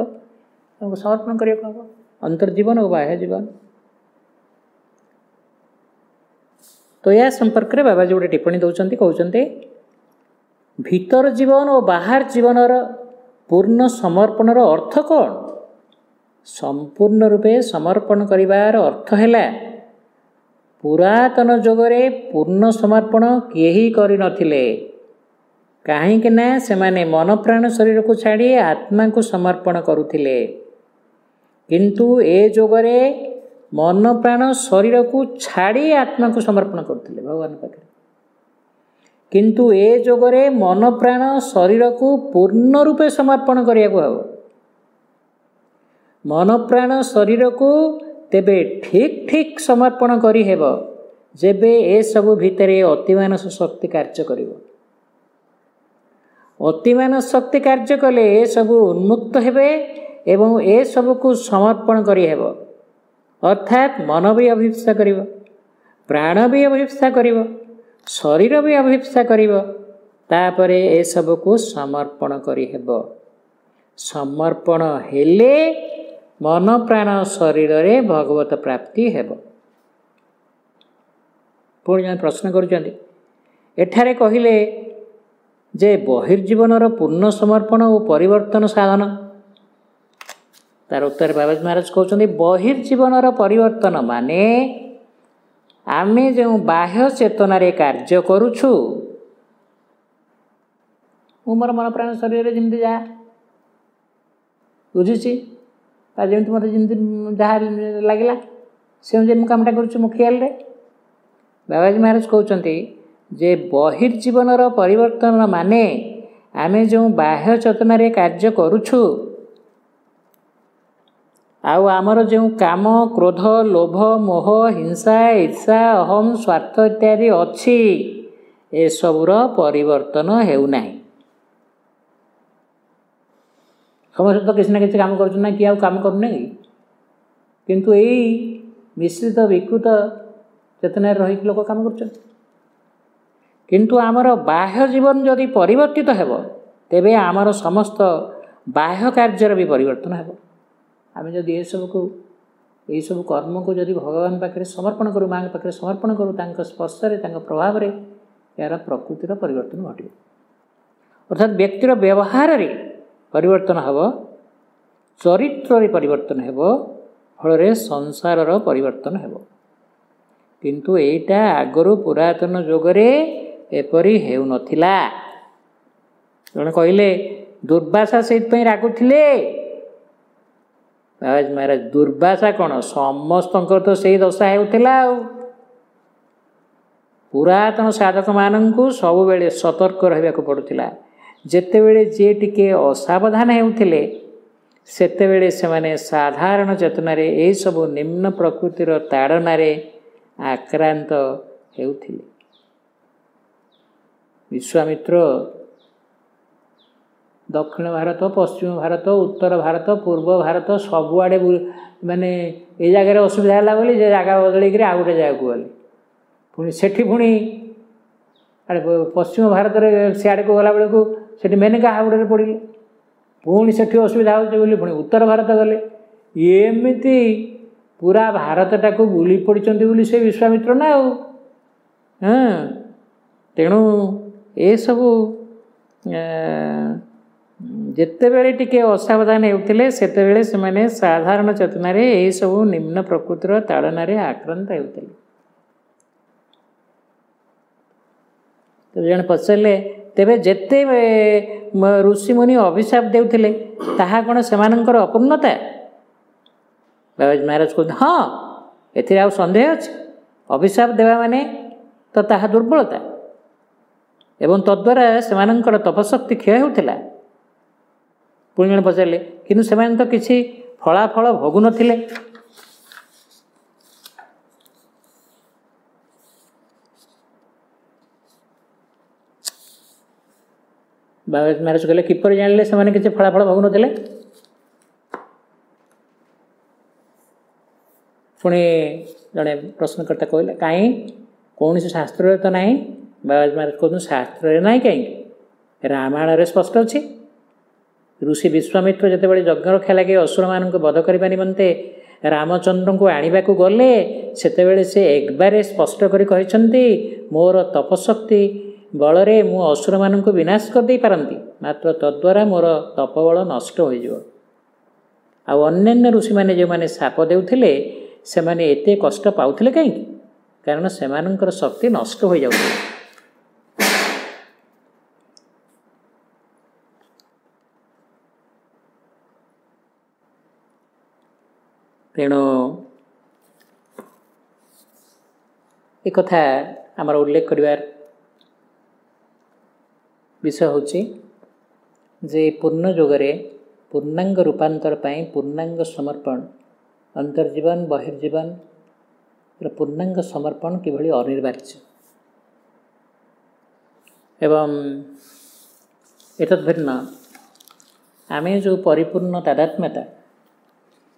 ଆମକୁ ସମର୍ପଣ କରିବାକୁ ହେବ ଅନ୍ତର୍ଜୀବନ ଓ ବାହ୍ୟ ଜୀବନ। ତ ଏହା ସମ୍ପର୍କରେ ବାବାଜୀ ଗୋଟେ ଟିପ୍ପଣୀ ଦେଉଛନ୍ତି, କହୁଛନ୍ତି ଭିତର ଜୀବନ ଓ ବାହାର ଜୀବନର ପୂର୍ଣ୍ଣ ସମର୍ପଣର ଅର୍ଥ କ'ଣ? ସମ୍ପୂର୍ଣ୍ଣ ରୂପେ ସମର୍ପଣ କରିବାର ଅର୍ଥ ହେଲା, ପୁରାତନ ଯୁଗରେ ପୂର୍ଣ୍ଣ ସମର୍ପଣ କେହି କରିନଥିଲେ। କାହିଁକି ନା ସେମାନେ ମନ ପ୍ରାଣ ଶରୀରକୁ ଛାଡ଼ି ଆତ୍ମାକୁ ସମର୍ପଣ କରୁଥିଲେ। କିନ୍ତୁ ଏ ଯୁଗରେ ମନ ପ୍ରାଣ ଶରୀରକୁ ଛାଡ଼ି ଆତ୍ମାକୁ ସମର୍ପଣ କରୁଥିଲେ ଭଗବାନ ପାଖରେ। କିନ୍ତୁ ଏ ଯୁଗରେ ମନ ପ୍ରାଣ ଶରୀରକୁ ପୂର୍ଣ୍ଣ ରୂପେ ସମର୍ପଣ କରିବାକୁ ହେବ। ମନ ପ୍ରାଣ ଶରୀରକୁ ତେବେ ଠିକ୍ ସମର୍ପଣ କରିହେବ ଯେବେ ଏସବୁ ଭିତରେ ଅତିମାନସ ଶକ୍ତି କାର୍ଯ୍ୟ କରିବ। ଅତିମାନସ ଶକ୍ତି କାର୍ଯ୍ୟ କଲେ ଏସବୁ ଉନ୍ମୁକ୍ତ ହେବେ ଏବଂ ଏସବୁକୁ ସମର୍ପଣ କରିହେବ। ଅର୍ଥାତ୍ ମନ ବି ଅଭିପ୍ସା କରିବ, ପ୍ରାଣ ବି ଅଭିପ୍ସା କରିବ, ଶରୀର ବି ଅଭିପ୍ସା କରିବ, ତାପରେ ଏସବୁକୁ ସମର୍ପଣ କରିହେବ। ସମର୍ପଣ ହେଲେ ମନ ପ୍ରାଣ ଶରୀରରେ ଭଗବତ ପ୍ରାପ୍ତି ହେବ। ପୁଣି ଜଣେ ପ୍ରଶ୍ନ କରୁଛନ୍ତି, ଏଠାରେ କହିଲେ ଯେ ବହିର୍ଜୀବନର ପୂର୍ଣ୍ଣ ସମର୍ପଣ ଓ ପରିବର୍ତ୍ତନ ସାଧନ। ତାର ଉତ୍ତରରେ ବାବାଜୀ ମହାରାଜ କହୁଛନ୍ତି, ବହିର୍ଜୀବନର ପରିବର୍ତ୍ତନ ମାନେ ଆମେ ଯେଉଁ ବାହ୍ୟ ଚେତନାରେ କାର୍ଯ୍ୟ କରୁଛୁ, ମୁଁ ମୋର ମନ ପ୍ରାଣ ଶରୀରରେ ଯେମିତି ଯାହା ବୁଝୁଛି ବା ଯେମିତି ମୋତେ ଯେମିତି ଯାହା ଲାଗିଲା ସେ ଅନୁଯାୟୀ ମୁଁ କାମଟା କରୁଛି ମୋ ଖିଆଲରେ। ବାବାଜୀ ମହାରାଜ କହୁଛନ୍ତି ଯେ ବହିର୍ଜୀବନର ପରିବର୍ତ୍ତନ ମାନେ ଆମେ ଯେଉଁ ବାହ୍ୟ ଚେତନାରେ କାର୍ଯ୍ୟ କରୁଛୁ ଆଉ ଆମର ଯେଉଁ କାମ କ୍ରୋଧ ଲୋଭ ମୋହ ହିଂସା ଈର୍ଷା ଅହଂ ସ୍ୱାର୍ଥ ଇତ୍ୟାଦି ଅଛି ଏସବୁର ପରିବର୍ତ୍ତନ ହେଉନାହିଁ। ସମସ୍ତେ ତ କିଛି ନା କିଛି କାମ କରୁଛନ୍ତି ନା, କିଏ ଆଉ କାମ କରୁନାହିଁ କି? କିନ୍ତୁ ଏଇ ମିଶ୍ରିତ ବିକୃତ ଚେତନାରେ ରହିକି ଲୋକ କାମ କରୁଛନ୍ତି। କିନ୍ତୁ ଆମର ବାହ୍ୟ ଜୀବନ ଯଦି ପରିବର୍ତ୍ତିତ ହେବ ତେବେ ଆମର ସମସ୍ତ ବାହ୍ୟ କାର୍ଯ୍ୟର ବି ପରିବର୍ତ୍ତନ ହେବ। ଆମେ ଯଦି ଏସବୁ କର୍ମକୁ ଯଦି ଭଗବାନ ପାଖରେ ସମର୍ପଣ କରୁ, ମାଙ୍କ ପାଖରେ ସମର୍ପଣ କରୁ, ତାଙ୍କ ସ୍ପର୍ଶରେ ତାଙ୍କ ପ୍ରଭାବରେ ଏହାର ପ୍ରକୃତିର ପରିବର୍ତ୍ତନ ଘଟିବ। ଅର୍ଥାତ୍ ବ୍ୟକ୍ତିର ବ୍ୟବହାରରେ ପରିବର୍ତ୍ତନ ହେବ, ଚରିତ୍ରରେ ପରିବର୍ତ୍ତନ ହେବ, ଫଳରେ ସଂସାରର ପରିବର୍ତ୍ତନ ହେବ। କିନ୍ତୁ ଏଇଟା ଆଗରୁ ପୁରାତନ ଯୁଗରେ ଏପରି ହେଉନଥିଲା। ଜଣେ କହିଲେ ଦୁର୍ବାସା ସେଇଥିପାଇଁ ରାଗୁଥିଲେ। ବାବାଜୀ ମହାରାଜ ଦୁର୍ବାସା କ'ଣ, ସମସ୍ତଙ୍କର ତ ସେଇ ଦଶା ହେଉଥିଲା। ଆଉ ପୁରାତନ ସାଧକମାନଙ୍କୁ ସବୁବେଳେ ସତର୍କ ରହିବାକୁ ପଡ଼ୁଥିଲା। ଯେତେବେଳେ ଯିଏ ଟିକେ ଅସାବଧାନ ହେଉଥିଲେ ସେତେବେଳେ ସେମାନେ ସାଧାରଣ ଚେତନାରେ ଏହିସବୁ ନିମ୍ନ ପ୍ରକୃତିର ତାଡ଼ନାରେ ଆକ୍ରାନ୍ତ ହେଉଥିଲେ। ବିଶ୍ୱାମିତ୍ର ଦକ୍ଷିଣ ଭାରତ, ପଶ୍ଚିମ ଭାରତ, ଉତ୍ତର ଭାରତ, ପୂର୍ବ ଭାରତ ସବୁଆଡ଼େ ମାନେ ଏ ଜାଗାରେ ଅସୁବିଧା ହେଲା ବୋଲି ସେ ଜାଗା ବଦଳେଇକିରି ଆଉ ଗୋଟେ ଜାଗାକୁ ଗଲେ। ପୁଣି ପଶ୍ଚିମ ଭାରତରେ ସିଆଡ଼କୁ ଗଲାବେଳକୁ ସେଠି ମେନକା ହାବୁଡ଼ରେ ପଡ଼ିଲେ। ପୁଣି ସେଠି ଅସୁବିଧା ହେଉଛି ବୋଲି ପୁଣି ଉତ୍ତର ଭାରତ ଗଲେ। ଏମିତି ପୁରା ଭାରତଟାକୁ ବୁଲି ପଡ଼ିଛନ୍ତି ବୋଲି ସେ ବିଶ୍ୱାମିତ୍ର ନା ଆଉ। ତେଣୁ ଏସବୁ ଯେତେବେଳେ ଟିକେ ଅସାବଧାନ ହେଉଥିଲେ ସେତେବେଳେ ସେମାନେ ସାଧାରଣ ଚେତନାରେ ଏହିସବୁ ନିମ୍ନ ପ୍ରକୃତିର ତାଡ଼ନାରେ ଆକ୍ରାନ୍ତ ହେଉଥିଲେ। ତେବେ ଜଣେ ପଚାରିଲେ, ତେବେ ଯେତେ ଋଷିମୁନି ଅଭିଶାପ ଦେଉଥିଲେ ତାହା କ'ଣ ସେମାନଙ୍କର ଅପୂର୍ଣ୍ଣତା? ବାବାଜୀ ମହାରାଜ କହୁଛନ୍ତି, ହଁ, ଏଥିରେ ଆଉ ସନ୍ଦେହ ଅଛି? ଅଭିଶାପ ଦେବା ମାନେ ତ ତାହା ଦୁର୍ବଳତା ଏବଂ ତଦ୍ୱାରା ସେମାନଙ୍କର ତପଶକ୍ତି କ୍ଷୟ ହେଉଥିଲା। ପୁଣି ଜଣେ ପଚାରିଲେ, କିନ୍ତୁ ସେମାନେ ତ କିଛି ଫଳାଫଳ ଭୋଗୁନଥିଲେ? ବାବାଜୀ ମହାରାଜ କହିଲେ, କିପରି ଜାଣିଲେ ସେମାନେ କିଛି ଫଳାଫଳ ଭୋଗୁନଥିଲେ? ପୁଣି ଜଣେ ପ୍ରଶ୍ନକର୍ତ୍ତା କହିଲେ, କାହିଁ କୌଣସି ଶାସ୍ତ୍ରରେ ତ ନାହିଁ। ବାବାଜୀ ମହାରାଜ କହୁଛନ୍ତି, ଶାସ୍ତ୍ରରେ ନାହିଁ କାହିଁକି, ରାମାୟଣରେ ସ୍ପଷ୍ଟ ଅଛି। ଋଷି ବିଶ୍ୱାମିତ୍ର ଯେତେବେଳେ ଯଜ୍ଞରକ୍ଷା ଲାଗି ଅସୁରମାନଙ୍କୁ ବଧ କରିବା ନିମନ୍ତେ ରାମଚନ୍ଦ୍ରଙ୍କୁ ଆଣିବାକୁ ଗଲେ ସେତେବେଳେ ସେ ଏକବାରେ ସ୍ପଷ୍ଟ କରି କହିଛନ୍ତି, ମୋର ତପଶକ୍ତି ବଳରେ ମୁଁ ଅସୁରମାନଙ୍କୁ ବିନାଶ କରିଦେଇପାରନ୍ତି, ମାତ୍ର ତଦ୍ୱାରା ମୋର ତପବଳ ନଷ୍ଟ ହୋଇଯିବ। ଆଉ ଅନ୍ୟାନ୍ୟ ଋଷିମାନେ ଯେଉଁମାନେ ଶାପ ଦେଉଥିଲେ ସେମାନେ ଏତେ କଷ୍ଟ ପାଉଥିଲେ କାହିଁକି, କାରଣ ସେମାନଙ୍କର ଶକ୍ତି ନଷ୍ଟ ହୋଇଯାଉଥିଲା। ତେଣୁ ଏକଥା ଆମର ଉଲ୍ଲେଖ କରିବାର ବିଷୟ ହେଉଛି ଯେ ପୂର୍ଣ୍ଣ ଯୁଗରେ ପୂର୍ଣ୍ଣାଙ୍ଗ ରୂପାନ୍ତର ପାଇଁ ପୂର୍ଣ୍ଣାଙ୍ଗ ସମର୍ପଣ, ଅନ୍ତର୍ଜୀବନ ବହିର୍ଜୀବନର ପୂର୍ଣ୍ଣାଙ୍ଗ ସମର୍ପଣ କିଭଳି ଅନିବାର୍ଯ୍ୟ। ଏବଂ ଏତଦ୍ ଭିନ୍ନ ଆମେ ଯେଉଁ ପରିପୂର୍ଣ୍ଣ ତାଦାତ୍ମ୍ୟତା,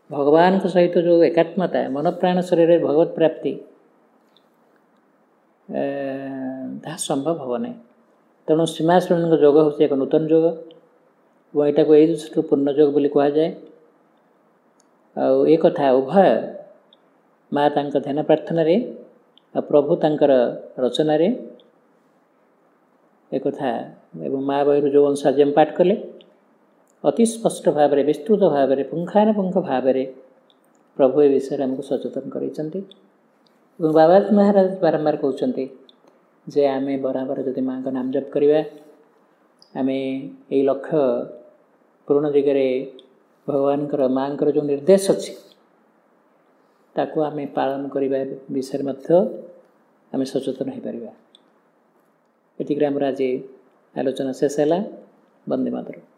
ଭଗବାନଙ୍କ ସହିତ ଯେଉଁ ଏକାତ୍ମତା, ମନପ୍ରାଣ ଶରୀରରେ ଭଗବତ ପ୍ରାପ୍ତି, ତାହା ସମ୍ଭବ ହେବ ନାହିଁ। ତେଣୁ ସୀମାଶ୍ରମୀଙ୍କ ଯୋଗ ହେଉଛି ଏକ ନୂତନ ଯୋଗ ଏବଂ ଏଇଟାକୁ ଏଇ ଦୃଷ୍ଟିରୁ ପୂର୍ଣ୍ଣ ଯୋଗ ବୋଲି କୁହାଯାଏ। ଆଉ ଏ କଥା ଉଭୟ ମା ତାଙ୍କ ଧ୍ୟାନ ପ୍ରାର୍ଥନାରେ ଆଉ ପ୍ରଭୁ ତାଙ୍କର ରଚନାରେ ଏକଥା ଏବଂ ମା ବହିରୁ ଯେଉଁ ଅଂଶ ଆଜି ଆମେ ପାଠ କଲେ ଅତି ସ୍ପଷ୍ଟ ଭାବରେ, ବିସ୍ତୃତ ଭାବରେ, ପୁଙ୍ଖାନୁପୁଙ୍ଖ ଭାବରେ ପ୍ରଭୁ ଏ ବିଷୟରେ ଆମକୁ ସଚେତନ କରାଇଛନ୍ତି। ଏବଂ ବାବାଜୀ ମହାରାଜ ବାରମ୍ବାର କହୁଛନ୍ତି ଯେ ଆମେ ବରାବର ଯଦି ମାଙ୍କ ନାମ ଜପ କରିବା ଆମେ ଏଇ ଲକ୍ଷ୍ୟ ପୂରଣ ଦିଗରେ ଭଗବାନଙ୍କର ମାଙ୍କର ଯେଉଁ ନିର୍ଦ୍ଦେଶ ଅଛି ତାକୁ ଆମେ ପାଳନ କରିବା ବିଷୟରେ ମଧ୍ୟ ଆମେ ସଚେତନ ହୋଇପାରିବା। ଏତିକିରେ ଆମର ଆଜି ଆଲୋଚନା ଶେଷ ହେଲା। ବନ୍ଦେ ମାତରମ୍।